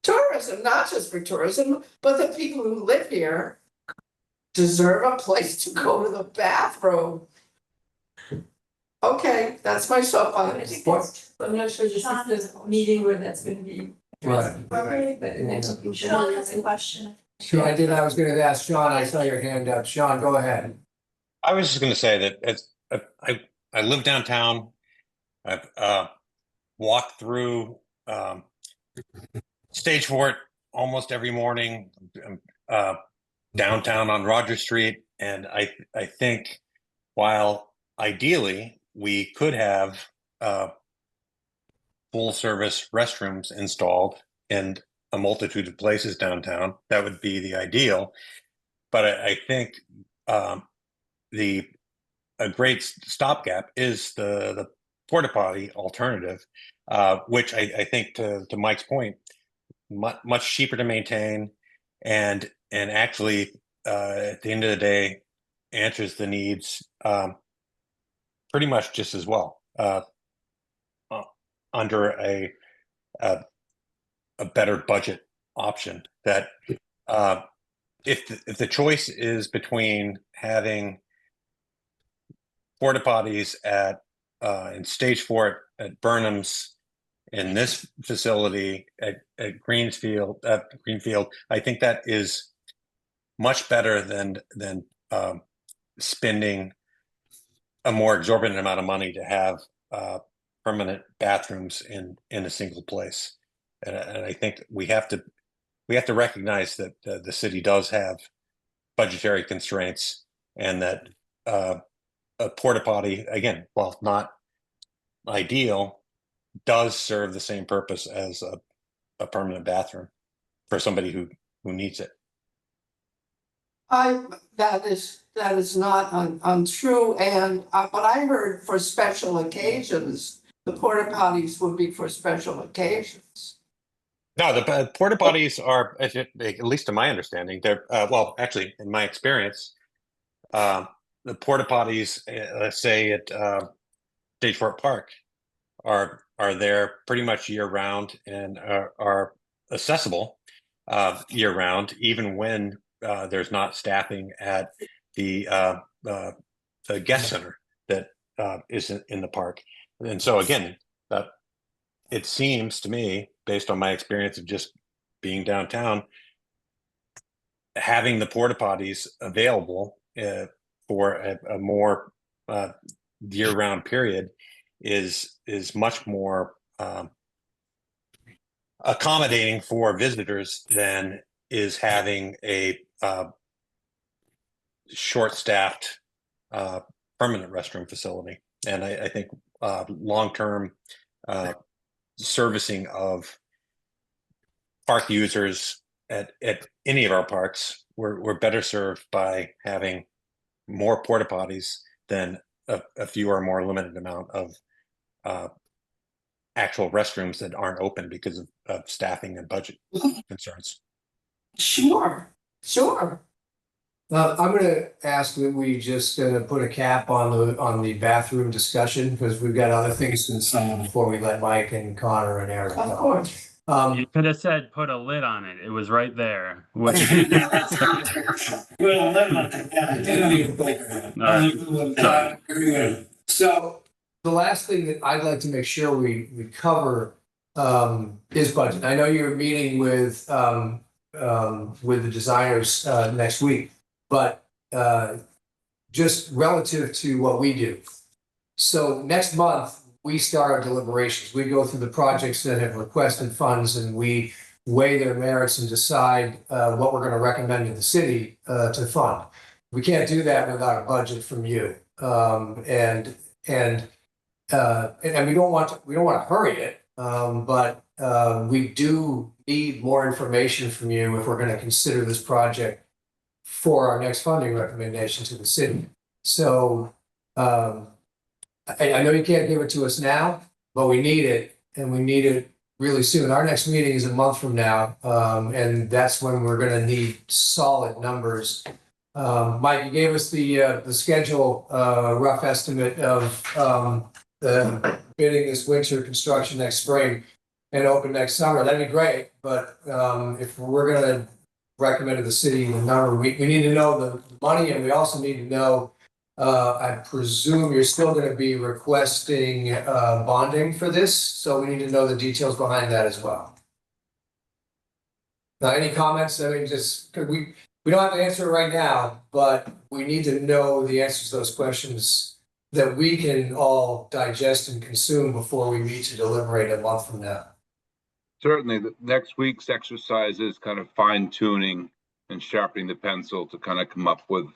Tourism, not just for tourism, but the people who live here deserve a place to go to the bathroom. Okay, that's my I soapbox. think that's, I'm not sure this is the meeting where that's gonna be. Right. But next week. Sean has a question. Sure, I was gonna ask Sean, I saw your hand up. Sean, go ahead. I was just going to say that I live downtown. I've walked through Stage Fort almost every morning, downtown on Roger Street, and I think while ideally we could have full service restrooms installed in a multitude of places downtown, that would be the ideal. But I think a great stopgap is the porta potty alternative, which I think to Mike's point, much cheaper to maintain, and actually at the end of the day answers the needs pretty much just as well under a better budget option. That if the choice is between having porta potties in Stage Fort, at Burnham's, in this facility at Greenfield, I think that is much better than spending a more exorbitant amount of money to have permanent bathrooms in a single place. And I think we have to recognize that the city does have budgetary constraints, and that a porta potty, again, while not ideal, does serve the same purpose as a permanent bathroom for somebody who needs it. That is not untrue, and what I heard for special occasions, the porta potties would be for special occasions. No, the porta potties are, at least to my understanding, they're well, actually, in my experience, the porta potties, let's say at Stage Park, are there pretty much year round and are accessible year round, even when there's not staffing at the guest center that is in the park. And so again, it seems to me, based on my experience of just being downtown, having the porta potties available for a more year-round period is much more accommodating for visitors than is having a short-staffed permanent restroom facility. And I think long-term servicing of park users at any of our parks, we're better served by having more porta potties than a few or more limited amount of actual restrooms that aren't open because of staffing and budget concerns. Sure. I'm gonna ask that we just put a cap on the bathroom discussion, because we've got other things to say before we let Mike and Connor and Eric Of go. course. You could have said put a lid on it. It was right there. Well, So the last thing that I'd like to make sure we cover is budget. I know you're meeting with the designers next week, but just relative to what we do. So next month, we start our deliberations. We go through the projects that have requested funds, and we weigh their merits and decide what we're going to recommend to the city to fund. We can't do that without a budget from you, and we don't want to hurry it, but we do need more information from you if we're going to consider this project for our next funding recommendation to the city. So I know you can't give it to us now, but we need it, and we need it really soon. Our next meeting is a month from now, and that's when we're going to need solid numbers. Mike, you gave us the schedule, rough estimate of the bidding this winter, construction next spring, and open next summer. That'd be great, but if we're going to recommend to the city the number, we need to know the money, and we also need to know. I presume you're still going to be requesting bonding for this, so we need to know the details behind that as well. Now, any comments? I mean, just we don't have to answer it right now, but we need to know the answers to those questions that we can all digest and consume before we meet to deliberate a month from now. Certainly, the next week's exercise is kind of fine tuning and sharpening the pencil to kind of come up with,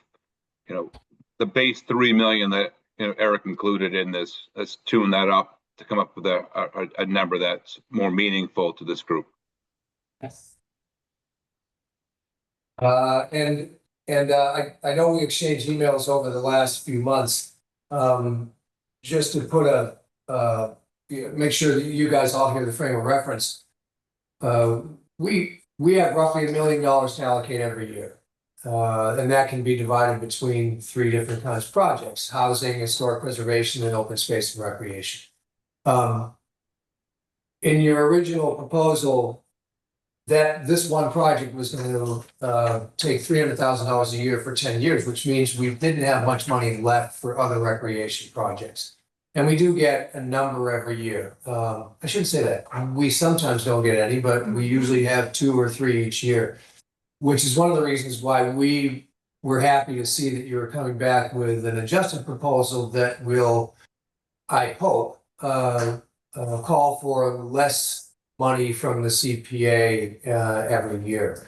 the base 3 million that Eric included in this. Let's tune that up to come up with a number that's more meaningful to this group. Yes. I know we exchanged emails over the last few months. Just to put make sure that you guys all hear the frame of reference. We have roughly $1 million to allocate every year. And that can be divided between 3 different kinds of projects: housing, historic preservation, and open space and recreation. In your original proposal, that this one project was going to take $300,000 a year for 10 years, which means we didn't have much money left for other recreation projects. And we do get a number every year. I shouldn't say that. We sometimes don't get any, but we usually have 2 or 3 each year, which is one of the reasons why we were happy to see that you were coming back with an adjusted proposal that will, I hope, call for less money from the CPA every year.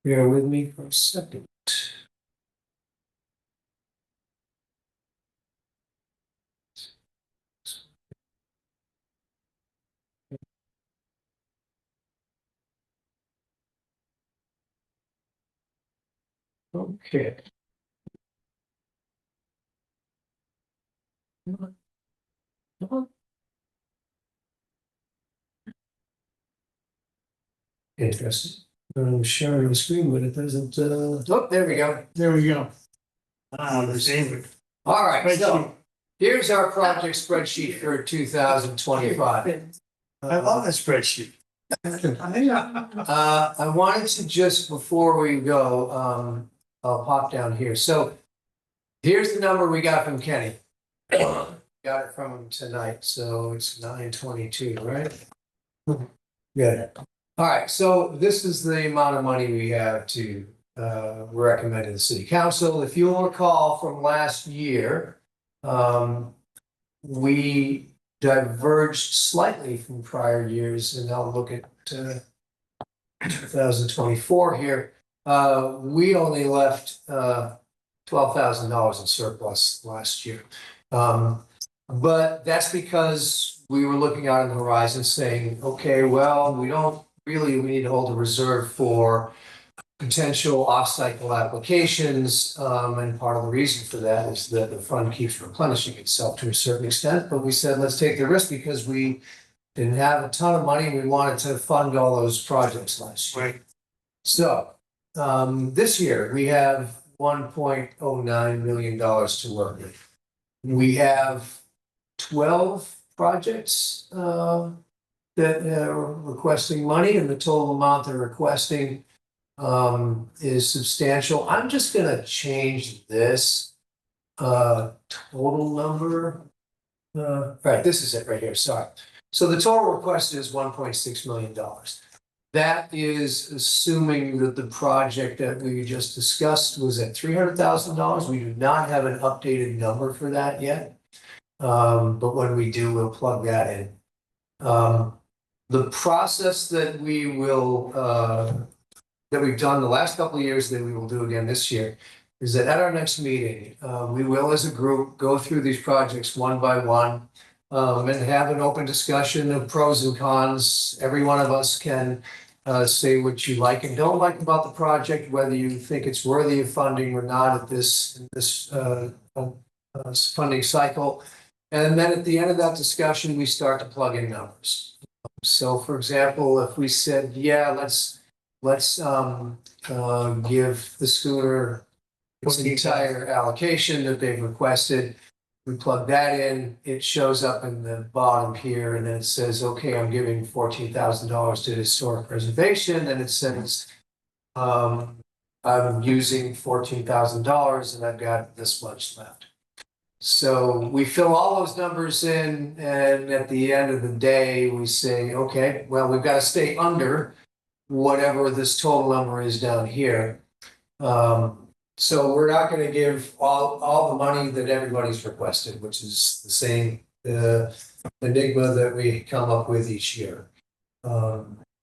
Bear with me for a second. Okay. Interesting. I'm sharing the screen, but it doesn't, oh, there we go. There we go. The favorite. All right, Spreadsheet. so here's our project spreadsheet for 2025. I love the spreadsheet. I wanted to just, before we go, I'll pop down here. So here's the number we got from Kenny. Got it from him tonight, so it's 922, right? Good. All right, so this is the amount of money we have to recommend to the city council. If you'll recall from last year, we diverged slightly from prior years, and I'll look at 2024 here. We only left $12,000 in surplus last year. But that's because we were looking out on the horizon saying, okay, well, we need to hold a reserve for potential off-cycle applications. And part of the reason for that is that the fund keeps replenishing itself to a certain extent. But we said, let's take the risk because we didn't have a ton of money and we wanted to fund all those projects last year. Right. So this year we have $1.09 million to work with. We have 12 projects that are requesting money, and the total amount they're requesting is substantial. I'm just gonna change this total number. Right, this is it right here, sorry. So the total request is $1.6 million. That is assuming that the project that we just discussed was at $300,000. We do not have an updated number for that yet. But when we do, we'll plug that in. The process that we will, that we've done the last couple of years, that we will do again this year, is that at our next meeting, we will as a group go through these projects one by one, and have an open discussion of pros and cons. Every one of us can say what you like and don't like about the project, whether you think it's worthy of funding or not at this funding cycle. And then at the end of that discussion, we start to plug in numbers. So for example, if we said, yeah, let's give the schooner its entire allocation that they've requested, we plug that in, it shows up in the bottom here, and then it says, okay, I'm giving $14,000 to historic preservation, and it says, I'm using $14,000 and I've got this much left. So we fill all those numbers in, and at the end of the day, we say, okay, well, we've got to stay under whatever this total number is down here. So we're not going to give all the money that everybody's requested, which is the same enigma that we come up with each year.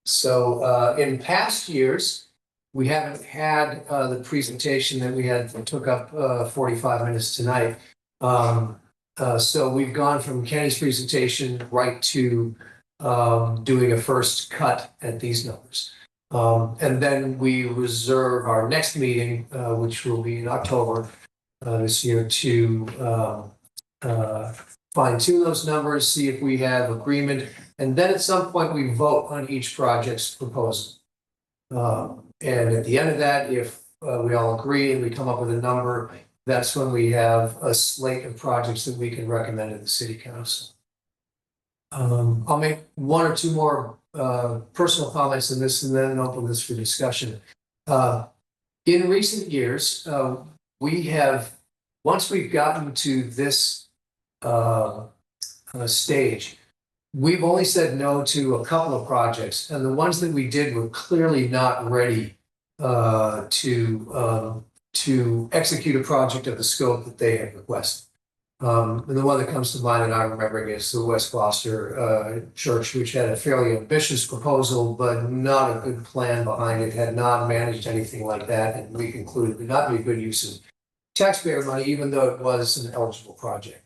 So in past years, we haven't had the presentation that we had that took up 45 minutes tonight. So we've gone from Kenny's presentation right to doing a first cut at these numbers. And then we reserve our next meeting, which will be in October this year, to fine tune those numbers, see if we have agreement. And then at some point we vote on each project's proposal. And at the end of that, if we all agree and we come up with a number, that's when we have a slate of projects that we can recommend to the city council. I'll make one or two more personal comments in this and then open this for discussion. In recent years, we have, once we've gotten to this stage, we've only said no to a couple of projects, and the ones that we did were clearly not ready to execute a project of the scope that they had requested. And the one that comes to mind that I'm remembering is the West Gloucester Church, which had a fairly ambitious proposal, but not a good plan behind it, had not managed anything like that, and we concluded it would not be a good use of taxpayer money, even though it was an eligible project.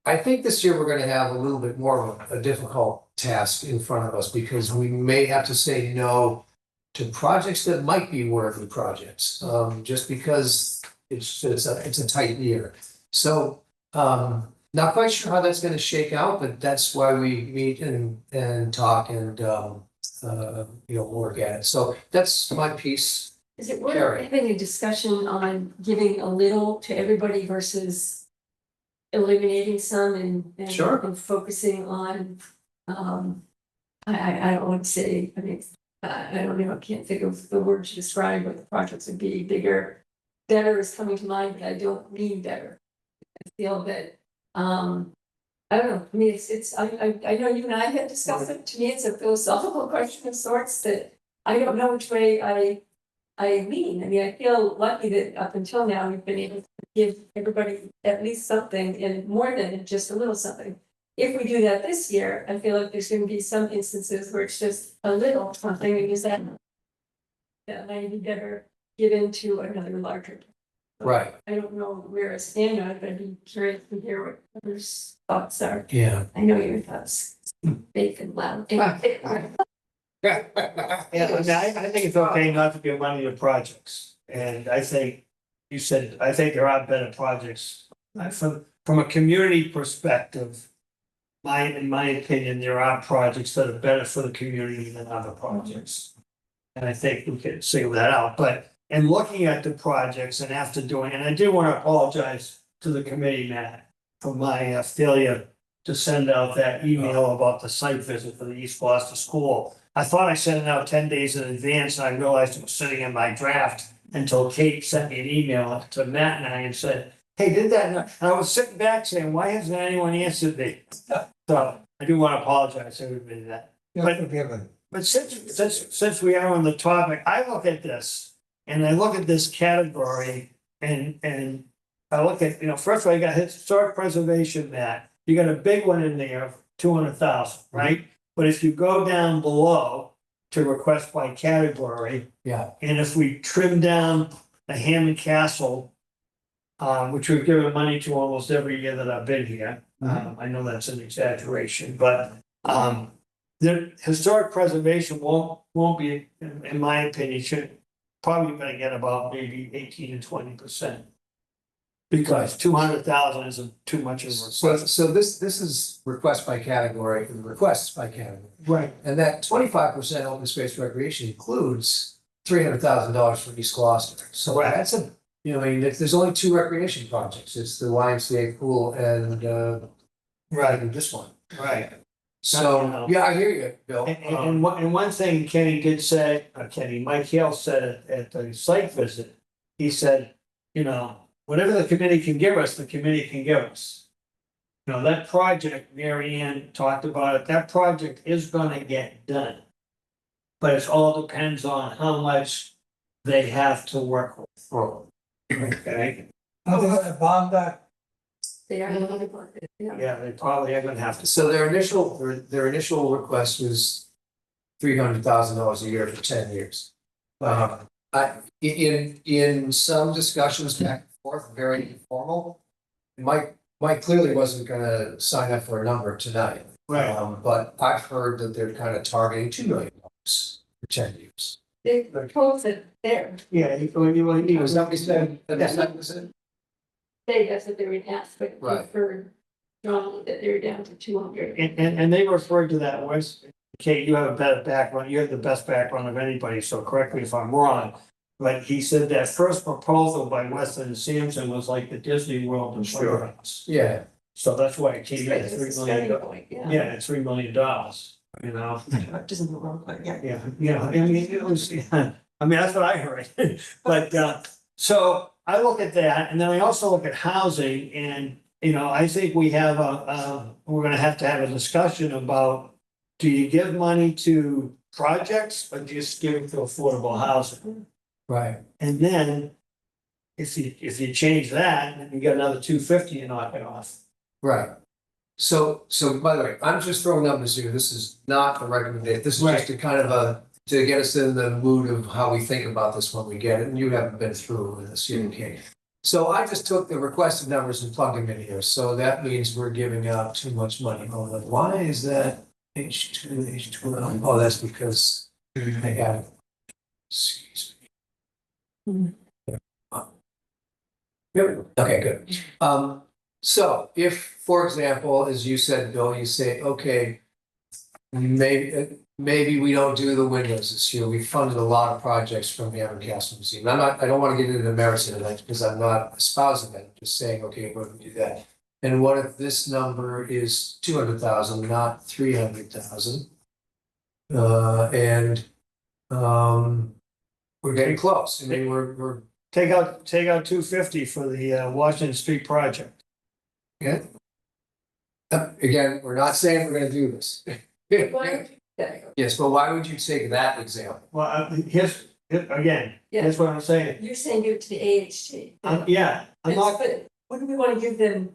I think this year we're gonna have a little bit more of a difficult task in front of us, because we may have to say no to projects that might be worthy projects, just because it's a tight year. So, not quite sure how that's gonna shake out, but that's why we meet and talk and, work at it. So that's my piece. Is it worth Carrie. having a discussion on giving a little to everybody versus eliminating some and Sure. and focusing on, I don't want to say, I mean, I don't know, I can't think of the word to describe what the projects would be. Bigger, better is coming to mind, but I don't mean better. I feel that, I don't know, I mean, I know you and I had discussed it, to me, it's a philosophical question of sorts that I don't know which way I lean. I mean, I feel lucky that up until now, we've been able to give everybody at least something and more than just a little something. If we do that this year, I feel like there's gonna be some instances where it's just a little something, and is that might be better given to another larger. Right. I don't know where I stand on it, but I'd be curious to hear what others' thoughts are. Yeah. I know your thoughts, big and loud. Yeah, I think it's okay not to give money to projects, and I think you said, I think there are better projects. From a community perspective, in my opinion, there are projects that are better for the community than other projects. And I think we can say that out, but in looking at the projects and after doing, and I do want to apologize to the committee, Matt, for my failure to send out that email about the site visit for the East Gloucester School. I thought I sent it out 10 days in advance, and I realized it was sitting in my draft until Kate sent me an email to Matt and I and said, hey, did that? And I was sitting back saying, why hasn't anyone answered me? So I do want to apologize to everybody that. But since we are on the topic, I look at this and I look at this category and I look at, first of all, you got historic preservation, Matt. You got a big one in there, 200,000, right? But if you go down below to request by category, Yeah. and if we trim down the Hammond Castle, which we've given money to almost every year that I've been here, I know that's an exaggeration, but the historic preservation won't be, in my opinion, should probably gonna get about maybe 18 to 20%. Because 200,000 isn't too much of a request. So this is request by category, and requests by category. Right. And that 25% open space recreation includes $300,000 for East Gloucester. So Right. that's I mean, there's only two recreation projects. It's the YMCA pool and Right, this one. right. So, yeah, I hear you, Bill. And one thing Kenny did say, Mike Hale said at the site visit, he said, whatever the committee can give us, the committee can give us. That project, Mary Ann talked about it, that project is gonna get done. But it all depends on how much they have to work with. Okay? Bond that. They are. Yeah, they probably are gonna have to. So their initial request was $300,000 a year for 10 years. In some discussions back and forth, very informal, Mike clearly wasn't gonna sign up for a number tonight. Right. But I've heard that they're kind of targeting $2 million for 10 years. They proposed it there, Yeah, he was. Somebody said, that that's what they were asked, but Right. for John, that they were down to 200. And they referred to that was, Kate, you have a better background, you have the best background of anybody, so correct me if I'm wrong. But he said that first proposal by Weston and Sampson was like the Disney World and Playgrounds. Yeah. So that's why it came in at It's a $3 starting million. point, Yeah, it's $3 million, Doesn't look wrong, but yeah. Yeah, I mean, it was, that's what I heard, but, so I look at that, and then I also look at housing, and, I think we have we're gonna have to have a discussion about, do you give money to projects, or do you just give it to affordable housing? Right. And then, if you change that, then you get another 250 to knock it off. Right. So by the way, I'm just throwing numbers here. This is not a recommendation. This is just a kind of to get us in the mood of how we think about this when we get it. And you haven't been through this, you can't. So I just took the requested numbers and plugged them in here. So that means we're giving out too much money. Oh, like, why is that H2? Oh, that's because I got, excuse me. Okay, good. So if, for example, as you said, Bill, you say, okay, maybe we don't do the windows this year. We funded a lot of projects from the Avon Castle Museum. I don't want to get into the merits of it because I'm not espousing it. I'm just saying, okay, we're going to do that. And what if this number is 200,000, not 300,000? We're getting close. I mean, we're Take out 250 for the Washington Street project. yeah. Again, we're not saying we're going to do this. Yes, but why would you take that example? Well, here's what I'm saying. You're saying give it to the AHT. Yeah, I'm not, But wouldn't we want to give them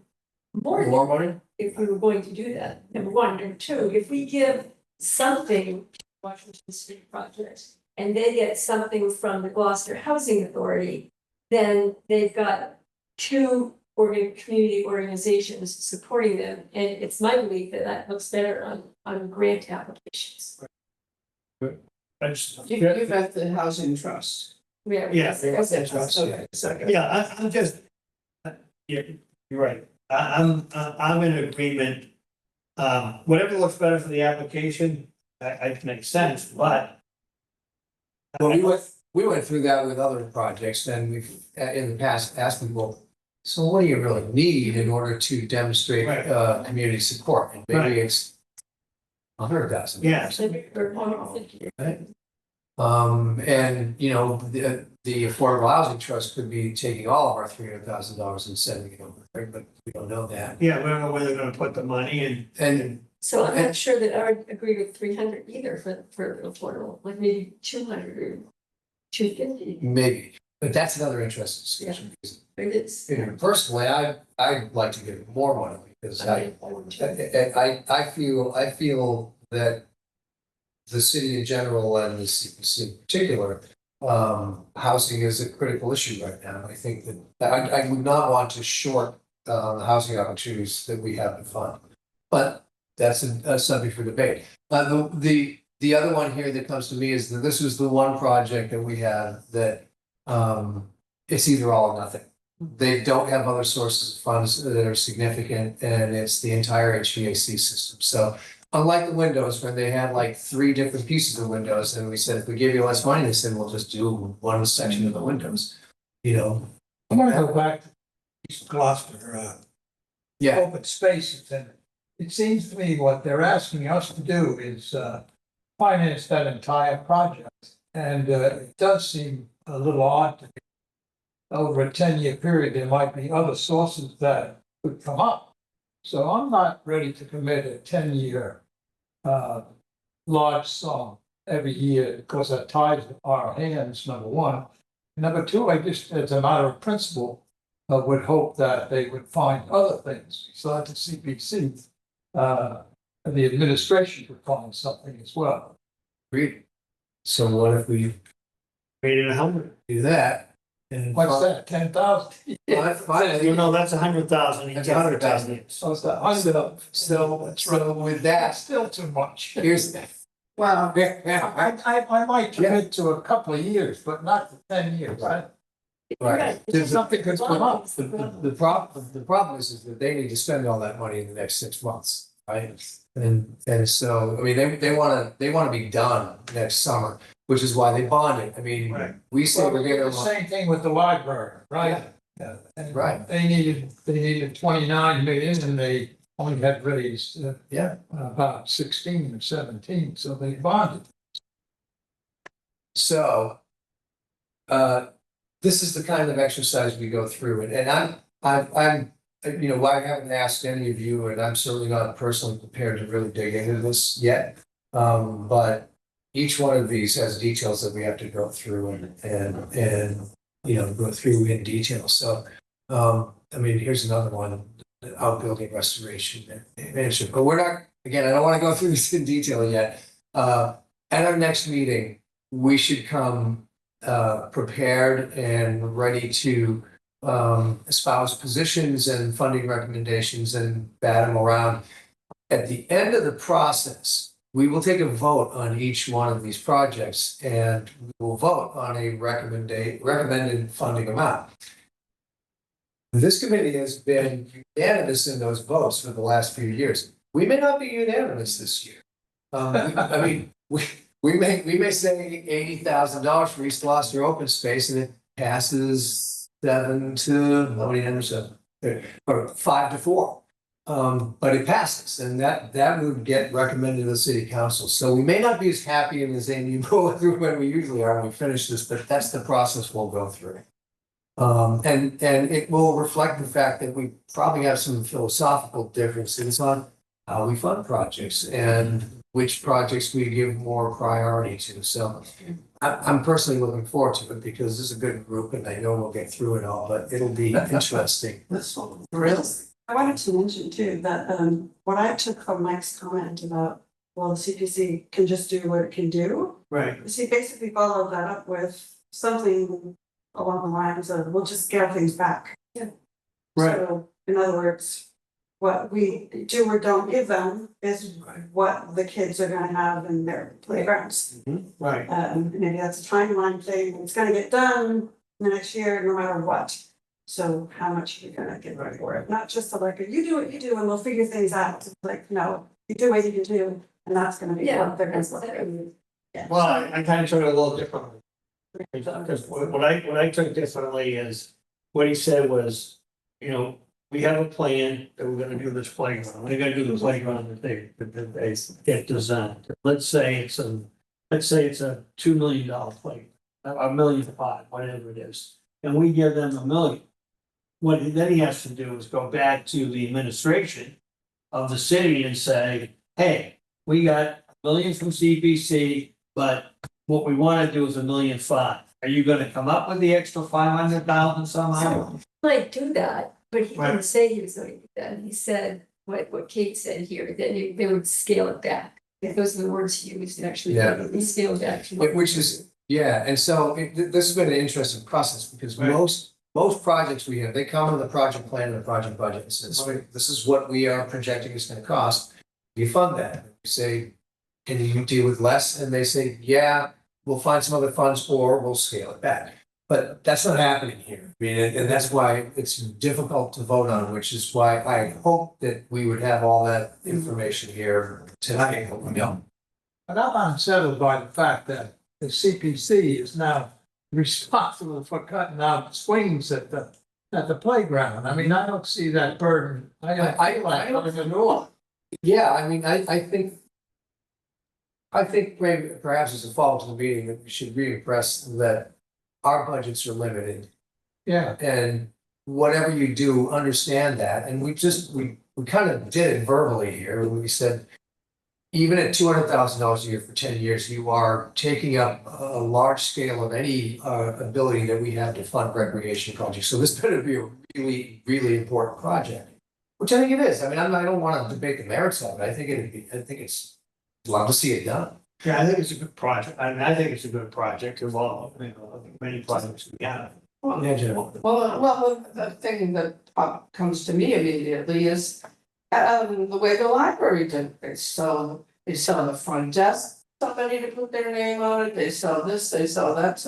more money? if we were going to do that? Number one. Number two, if we give something to Washington Street project and they get something from the Gloucester Housing Authority, then they've got two community organizations supporting them. And it's my belief that that looks better on grant applications. You've got the housing trust. Yeah. Okay. yeah, I'm just, yeah, you're right. I'm in agreement. Whatever looks better for the application, it makes sense, but. Well, we went through that with other projects, and we've in the past asked people, so what do you really need in order to demonstrate community support? And maybe it's 100,000. Yeah. Right? And you know, the Affordable Housing Trust could be taking all of our $300,000 and sending it over, right? But we don't know that. Yeah, we don't know where they're gonna put the money in. And So I'm not sure that I would agree with 300 either for affordable, like maybe 200 or 250. maybe, but that's another interesting discussion. Because, It is. you know, personally, I'd like to give more money because I feel that the city in general and the CPC in particular, housing is a critical issue right now. I think that I would not want to short the housing opportunities that we have to fund. But that's a subject for debate. The other one here that comes to me is that this was the one project that we have that it's either all or nothing. They don't have other sources of funds that are significant, and it's the entire HVAC system. So unlike the windows, where they had like 3 different pieces of windows, and we said, if we give you less money, they said, we'll just do one section of the windows, you know? I'm gonna go back to East Gloucester, Yeah, open spaces, and it seems to me what they're asking us to do is finance that entire project. And it does seem a little odd to me. Over a 10-year period, there might be other sources that could come up. So I'm not ready to commit a 10-year large sum every year, because that ties our hands, number one. Number two, I just, as a matter of principle, would hope that they would find other things besides the CPC. And the administration could find something as well. agreed. So what if we Made it 100. do that? And What's that, 10,000? You know, that's 100,000. That's 100,000. So it's that, I know, So with that, still too much. here's. Well, I might commit to a couple of years, but not to 10 years, right? Right. There's something could come up. The problem is that they need to spend all that money in the next 6 months, right? And so, I mean, they wanna be done next summer, which is why they bonded. I mean, Right. we say we're The getting. same thing with the library, right? Yeah. And Right. They needed 29 million and they only had raised Yeah. about 16 or 17, so they bonded. So, this is the kind of exercise we go through, and I'm, you know, I haven't asked any of you, and I'm certainly not personally prepared to really dig into this yet. But each one of these has details that we have to go through, and go through in detail. So, I mean, here's another one, the outbuilding restoration management, but we're not, again, I don't want to go through this in detail yet. At our next meeting, we should come prepared and ready to espouse positions and funding recommendations and bat them around. At the end of the process, we will take a vote on each one of these projects and we will vote on a recommended funding amount. This committee has been unanimous in those votes for the last few years. We may not be unanimous this year. I mean, we may say $80,000 for East Gloucester open space and it passes 7 to, how many numbers, or 5 to 4. But it passes, and that would get recommended to the city council. So we may not be as happy and as amiable when we usually are when we finish this, but that's the process we'll go through. And it will reflect the fact that we probably have some philosophical differences on how we fund projects and which projects we give more priority to. So I'm personally looking forward to it because this is a good group and I know we'll get through it all, but it'll be interesting. Really? I wanted to mention too that what I took from Mike's comment about, well, the CPC can just do what it can do. Right. Is he basically followed that up with something along the lines of, we'll just scale things back. Yeah. Right. So in other words, what we do or don't give them is what the kids are gonna have in their playgrounds. Right. Maybe that's a timeline thing, it's gonna get done the next year, no matter what. So how much are you gonna get ready for it? Not just like, you do what you do and we'll figure things out. It's like, no, you do what you do, and that's gonna be what they're gonna look at. Yeah. Well, I kind of took it a little differently. Because what I took differently is, what he said was, we have a plan that we're gonna do this playground, we're gonna do the playground that they get designed. Let's say it's a $2 million playground, $1.5 million, whatever it is, and we give them $1 million. What then he has to do is go back to the administration of the city and say, hey, we got $1 million from CPC, but what we wanna do is $1.5 million. Are you gonna come up with the extra 500,000 somehow? Might do that, but he Right. didn't say he was going to do that. He said what Kate said here, that they would scale it back. Those are the words he used, actually, they scaled back. Which is, yeah, and so this has been an interesting process because Right. most projects we have, they come with a project plan and a project budget and says, this is what we are projecting it's gonna cost. You fund that. You say, can you deal with less? And they say, yeah, we'll find some other funds or we'll scale it back. But that's not happening here. I mean, and that's why it's difficult to vote on, which is why I hope that we would have all that information here tonight. But we don't. But I'm unsettled by the fact that the CPC is now responsible for cutting out swings at the playground. I mean, I don't see that burden. I don't know. Yeah, I mean, I think maybe perhaps as a follow to the meeting, that we should re-impress that our budgets are limited. Yeah. And whatever you do, understand that. And we kind of did it verbally here. We said, even at $200,000 a year for 10 years, you are taking up a large scale of any ability that we have to fund recreation projects. So this better be a really, really important project, which I think it is. I mean, I don't want to debate the merits of it. I think it's love to see it done. Yeah, I think it's a good project. I mean, I think it's a good project of all, many projects we have. Yeah, Jim. Well, the thing that comes to me immediately is the way the library did it. They sell the front desk, somebody to put their name on it, they sell this, they sell that,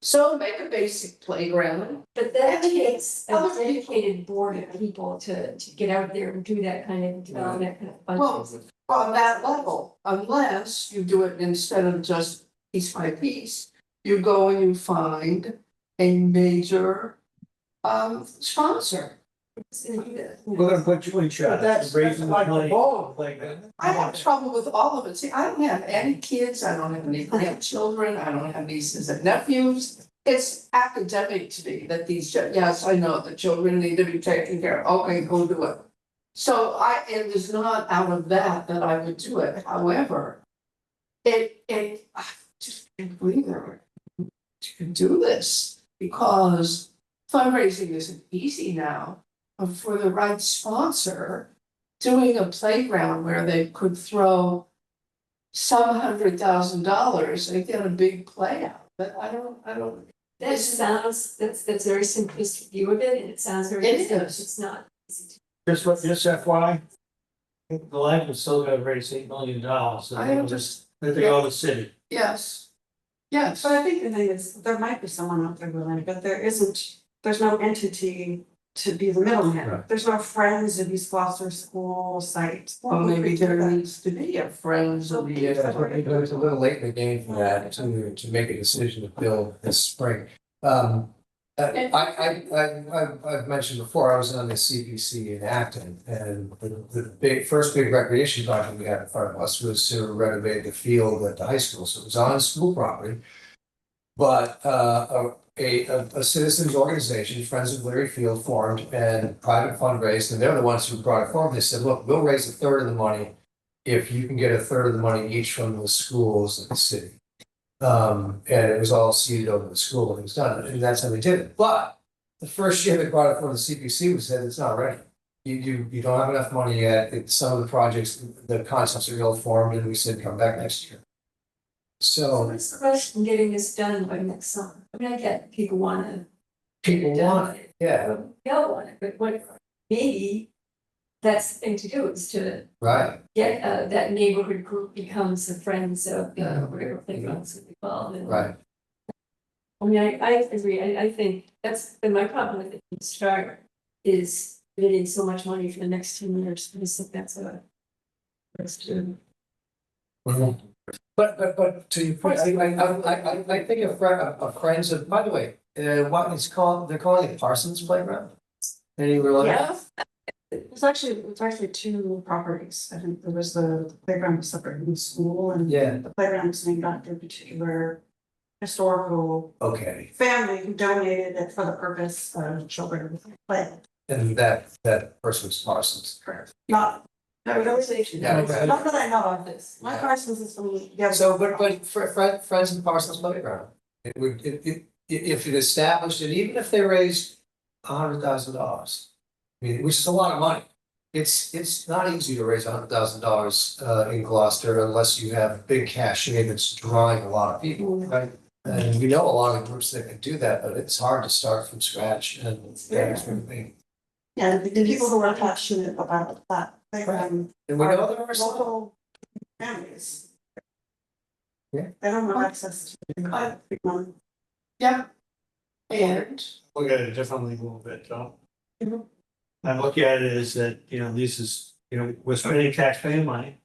so make a basic playground. But that takes a dedicated board of people to get out there and do that kind of development, kind of Well, on that level, unless you do it instead of just piece by piece, you go and you find a major sponsor. We're gonna put you in charge. Raising like money. a ball. I have trouble with all of it. See, I don't have any kids, I don't have any grandchildren, I don't have nieces and nephews. It's academic to me that yes, I know the children need to be taken care of, okay, go do it. So it is not out of that I would do it, however, I just can't believe that you can do this. because fundraising isn't easy now. But for the right sponsor, doing a playground where they could throw some $100,000, they get a big play out. But I don't. That sounds, that's very simplistic view of it, and it sounds very. It is. It's not. Just FYI. The land was still gonna raise $8 million. I understand. That they owe the city. Yes. Yes. But I think the thing is, there might be someone out there willing, but there's no entity to be the middleman. Right. There's no friends of East Gloucester school site. Well, maybe there needs to be a friends of the. It's a little late in the game for that, to make a decision to build this spring. I've mentioned before, I was on the CPC in Acton, and the first big recreation project we had in front of us was to renovate the field at the high school, so it was on school property. But a citizens organization, Friends of Leary Field, formed and private fundraised, and they're the ones who brought it forward. They said, look, we'll raise a third of the money if you can get a third of the money each from the schools in the city. And it was all seeded over the school and it was done, and that's how they did it. But the first year they brought it from the CPC, we said it's not ready. You don't have enough money yet. Some of the projects, the concepts are ill formed, and we said come back next year. So What's the rush in getting this done by next summer? I mean, I get people wanna. people want it, yeah, We all want it, but what, maybe that's the thing to do, is to right. get, that neighborhood group becomes the friends of, whatever playgrounds we call them. Right. I mean, I agree, I think that's been my problem with it from the start, is getting so much money for the next 10 years, I just think that's a. That's true. But to your point, I think a friends of, by the way, what it's called, they're calling it Parsons Playground. Any real? Yeah. It's actually two properties. I think there was the playground was separate from the school and Yeah. the playground was named after a particular historical Okay, family who donated it for the purpose of children play. and that person was Parsons. Correct. Not, I would always say. Yeah, okay. not that I know of. This. My Parsons is from, yeah. So, but Friends of Parsons Playground, it would, if it established, and even if they raised $100,000, I mean, which is a lot of money. It's not easy to raise $100,000 in Gloucester unless you have a big cachet that's drawing a lot of people, right? And we know a lot of groups that can do that, but it's hard to start from scratch and Yeah, the people who are passionate about that playground. And we know there are some. Local families. Yeah. They don't have access to big money. Yeah. And. Look at it differently a little bit, Tom. Mhm. I look at it as that, this is, we're spending taxpayer money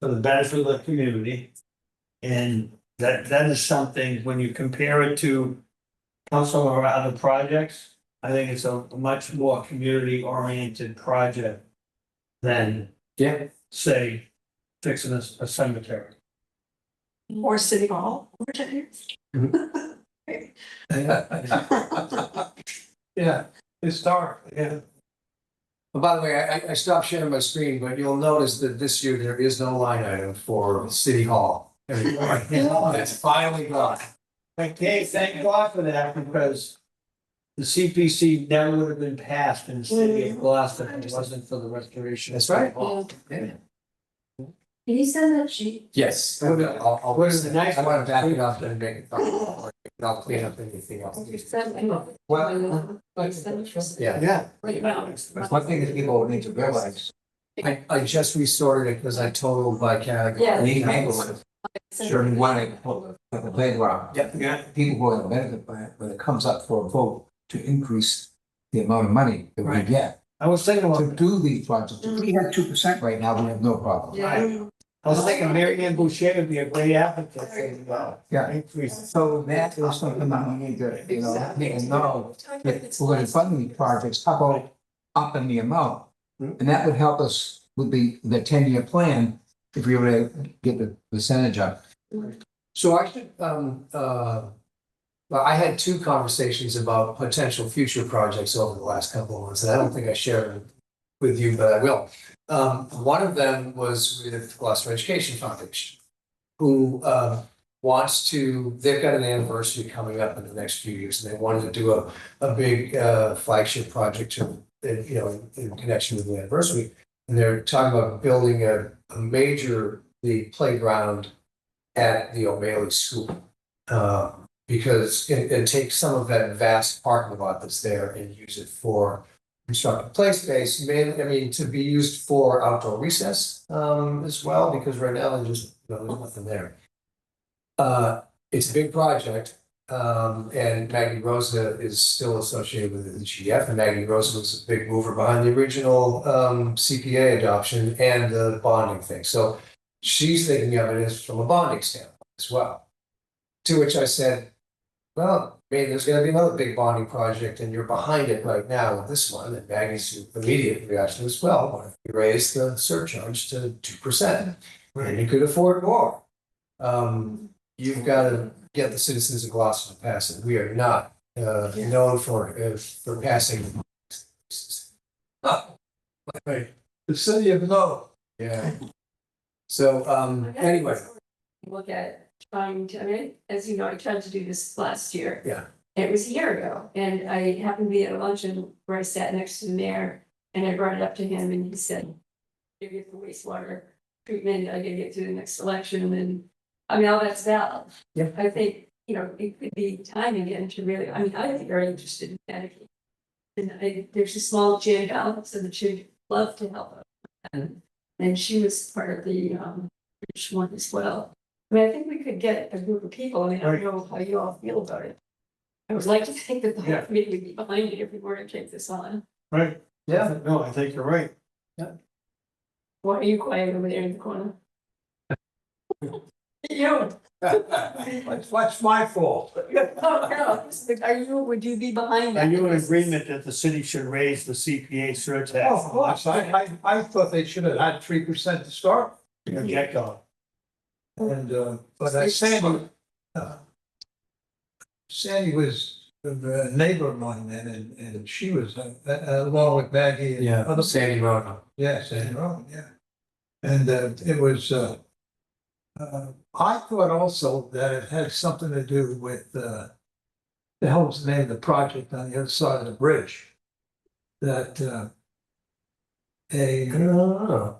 for the benefit of the community. And that is something, when you compare it to some of our other projects, I think it's a much more community-oriented project than, say, fixing a cemetery. Or City Hall, over 10 years. Yeah, Historic, yeah. By the way, I stopped sharing my screen, but you'll notice that this year there is no line item for City Hall. It's finally gone. Okay, thank God for that, because the CPC never would have been passed in the city of Gloucester if it wasn't for the restoration. That's right. Can you send that sheet? Yes. I'll What is the next I want one? to back it up and make it. I'll clean up anything else. You send me. Well, Yeah. Yeah. Right now. One thing that people need to realize. I just resorted it because I totaled by category. Yeah. Sure, you want to put the playground. Yeah. People who are the benefit by it, when it comes up for a vote to increase the amount of money that we Right. get I was thinking to about, do these projects. If we had 2% right now, we have no problem. Yeah. I was thinking Mary Ann Boucher would be a great advocate for Yeah. increase. So that is something that we need to, and know if we're gonna fund these projects, how about upping the amount? And that would help us with the 10-year plan if we were to get the percentage up. So I should, well, I had two conversations about potential future projects over the last couple of months, and I don't think I shared them with you, but I will. One of them was with Gloucester Education Foundation, who wants to, they've got an anniversary coming up in the next few years, and they wanted to do a big flagship project to, in connection with the anniversary. And they're talking about building a major league playground at the O'Malley School. Because, and take some of that vast parking lot that's there and use it for constructive play space, to be used for outdoor recess, as well, because right now there's there's nothing there. It's a big project, and Maggie Rosa is still associated with the GF, and Maggie Rosa was a big mover behind the original, CPA adoption and the bonding thing, so she's thinking of it as from a bonding standpoint as well. To which I said, well, there's gonna be another big bonding project and you're behind it right now with this one, and Maggie's immediate reaction was, well, why don't you raise the surcharge to 2%? And you could afford more. You've gotta get the citizens of Gloucester to pass it. We are not, known for passing. Right. The city of No. Yeah. So, anyway, Look at trying to, as you know, I tried to do this last year. yeah, And it was a year ago, and I happened to be at a luncheon where I sat next to the mayor, and I brought it up to him, and he said, "You get the wastewater treatment, I gotta get to the next election," and all that's valid. Yeah. I think, it could be time again to really, I'd be very interested in that. And there's a small gym out, so the should love to help us. And she was part of the British one as well. I think we could get a group of people, I don't know how you all feel about it. I would like to think that the whole Yeah. committee would be behind it if we were to take this on. Right. yeah. No, I think you're right. Why are you quiet over there in the corner? You. What's my fault? No, would you be behind that? Are you in agreement that the city should raise the CPA surtax? Oh, of course, I thought they should have had 3% to start. Get going. And, but Sandy was a neighbor of mine then, and she was, along with Maggie. And other Sandy Road. Yeah, Sandy Road, yeah. And it was, I thought also that it had something to do with, the hell was the name of the project on the other side of the bridge? That, there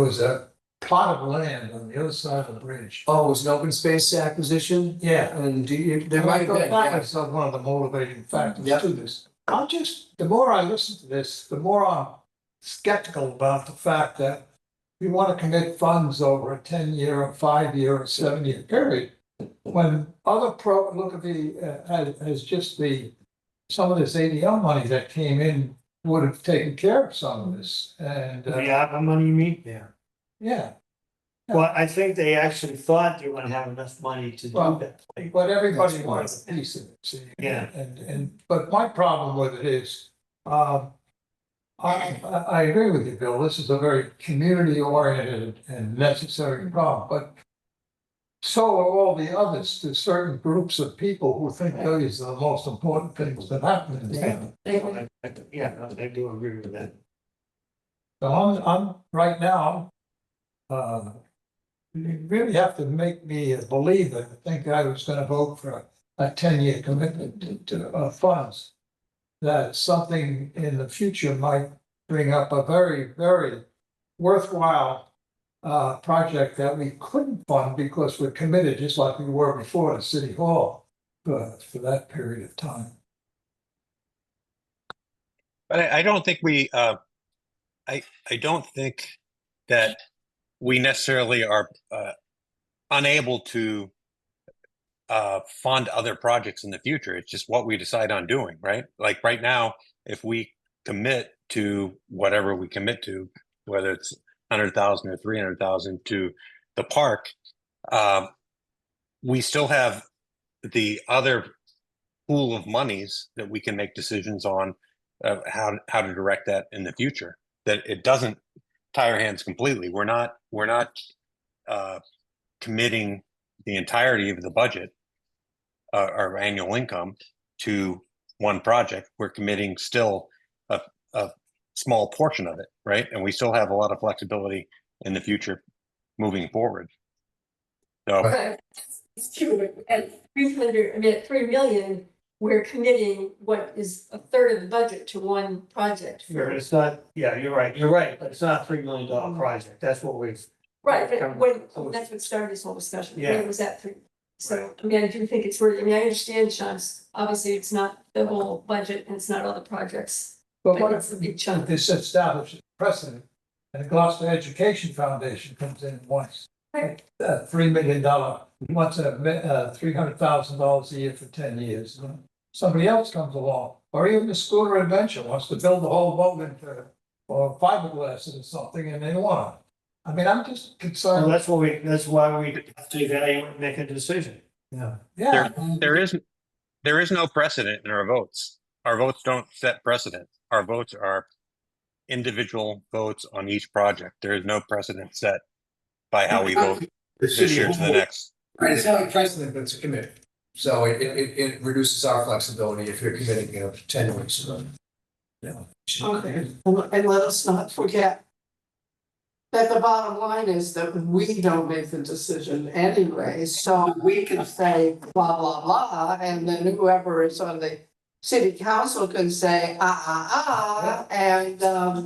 was a plot of land on the other side of the bridge. Oh, it was an open space acquisition? Yeah. And there might have been, yeah. That's one of the motivating factors Yep. to this. The more I listen to this, the more I'm skeptical about the fact that we want to commit funds over a 10-year, a 5-year, or 7-year period. When other look at as just some of this ADL money that came in would have taken care of some of this. And The ARPA money you mean? yeah, Well, I think they actually thought they were gonna have enough money to do Well, that. but everybody wants a piece of it. See? Yeah. But my problem with it is, I agree with you, Bill. This is a very community-oriented and necessary problem, but so are all the others to certain groups of people who think these are the most important things that happen in the town. Yeah, I do agree with that. So I'm right now, you really have to make me believe it. I think I was gonna vote for a 10-year commitment to funds. That something in the future might bring up a very, very worthwhile project that we couldn't fund because we're committed, just like we were before to City Hall for that period of time. But I don't think we, I don't think that we necessarily are unable to fund other projects in the future. It's just what we decide on doing, right? Like right now, if we commit to whatever we commit to, whether it's 100,000 or 300,000 to the park, we still have the other pool of monies that we can make decisions on how to direct that in the future. That it doesn't tie our hands completely. We're not committing the entirety of the budget, our annual income, to one project. We're committing still a small portion of it, right? And we still have a lot of flexibility in the future moving forward. So it's true, at 300, I mean, at 3 million, we're committing what is a third of the budget to one project. Sure, it's not, yeah, you're right, but it's not a $3 million project, that's what we've. Right, but that's what started this whole discussion, when Yeah. it was at 3. So, I mean, I do think it's worth, I mean, I understand, Sean's, obviously, it's not the whole budget, and it's not all the projects, But but what it's a big chunk. if this establishes precedent and the Gloucester Education Foundation comes in once? Right. $3 million, wants $300,000 a year for 10 years. Somebody else comes along, or even the Schooner Adventure wants to build the whole boat into, or fiberglass or something, and they want it. I mean, I'm just Well, concerned. that's why we have to evaluate and make a decision. Yeah. There is no precedent in our votes. Our votes don't set precedent. Our votes are individual votes on each project. There is no precedent set by how we vote this year to the next. Right, it's not a precedent, but it's a commitment. So it reduces our flexibility if you're committing, 10 weeks. Okay, and let us not forget that the bottom line is that we don't make the decision anyway, so we can say blah, blah, blah, and then whoever is on the city council can say, and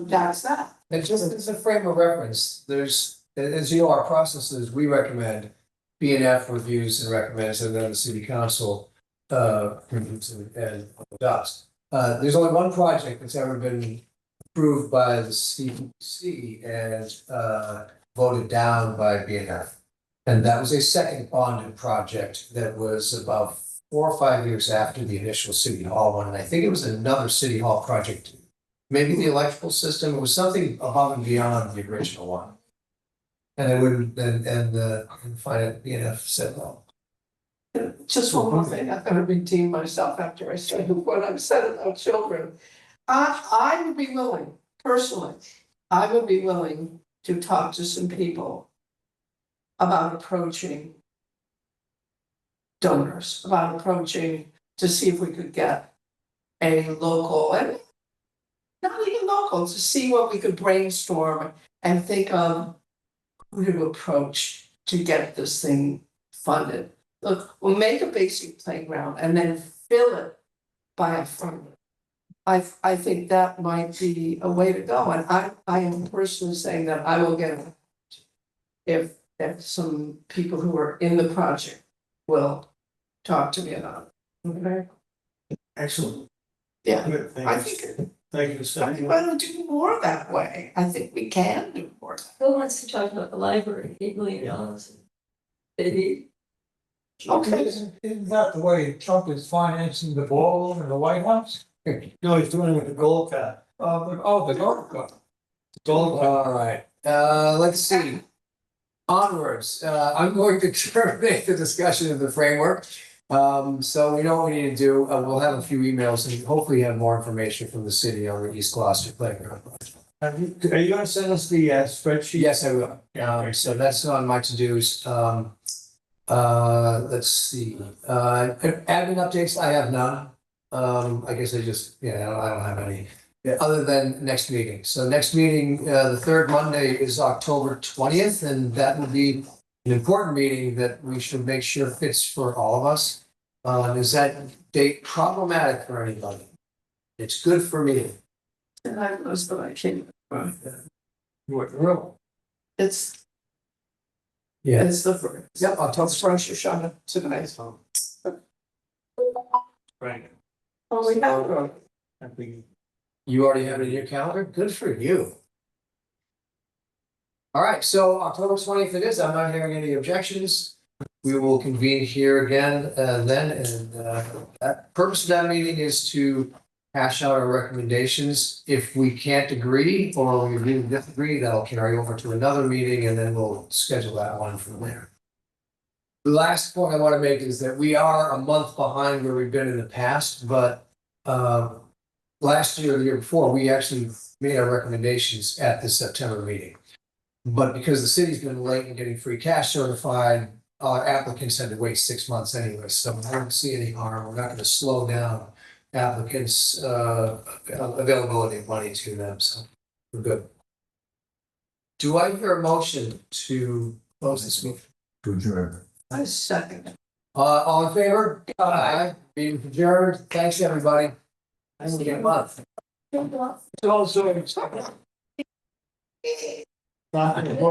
that's that. And just as a frame of reference, there's, as you know, our processes, we recommend BNF reviews and recommends, and then the city council reviews and adopts. There's only one project that's ever been approved by the CPC and voted down by BNF. And that was a second bonded project that was about 4 or 5 years after the initial city hall one, and I think it was another city hall project. Maybe the electrical system, it was something above and beyond the original one. And it wouldn't, and BNF said no. Just one more thing, I'm gonna redeem myself after I say what I've said about children. I would be willing, personally, I would be willing to talk to some people about approaching donors, about approaching to see if we could get a local, and not even local, to see what we could brainstorm and think of who to approach to get this thing funded. Look, we'll make a basic playground and then fill it by a fund. I think that might be a way to go, and I am personally saying that I will get it if some people who are in the project will talk to me about it. Okay? Excellent. Yeah, Good, I thank you. think, Thank you, I Sally. think why don't do more that way? I think we can do more. Who wants to talk about the library, $8 million? Maybe. Okay. Isn't that the way Trump is financing the ball in the White House? No, he's doing it with the gold card. The golf club. Gold card. All right, let's see. Onwards, I'm going to terminate the discussion of the framework. So we know what we need to do. We'll have a few emails and hopefully have more information from the city on the East Gloucester Playground. Are you gonna send us the spreadsheet? Yes, I will. So that's on my to-dos. Let's see, admin updates, I have none. I guess I just, I don't have any, other than next meeting. So next meeting, the third Monday is October 20th, and that will be an important meeting that we should make sure fits for all of us. Is that date problematic for anybody? It's good for me. And I was, but I can't. Really? It's Yeah. It's the first. Yep, October first, you're showing up tonight. Right. Oh, we have. You already have it in your calendar? Good for you. All right, so October 20th it is. I'm not hearing any objections. We will convene here again then, and that purpose of that meeting is to hash out our recommendations. If we can't agree or we really disagree, that'll carry over to another meeting, and then we'll schedule that one from there. The last point I want to make is that we are a month behind where we've been in the past, but last year or the year before, we actually made our recommendations at the September meeting. But because the city's been late in getting free cash certified, our applicants had to wait 6 months anyway, so I don't see any harm. We're not going to slow down applicants' availability of money to them, so we're good. Do I hear a motion to close this meeting? To adjourn. I second. All in favor? Aye. Meeting adjourned. Thanks, everybody. See you in a month. It's also.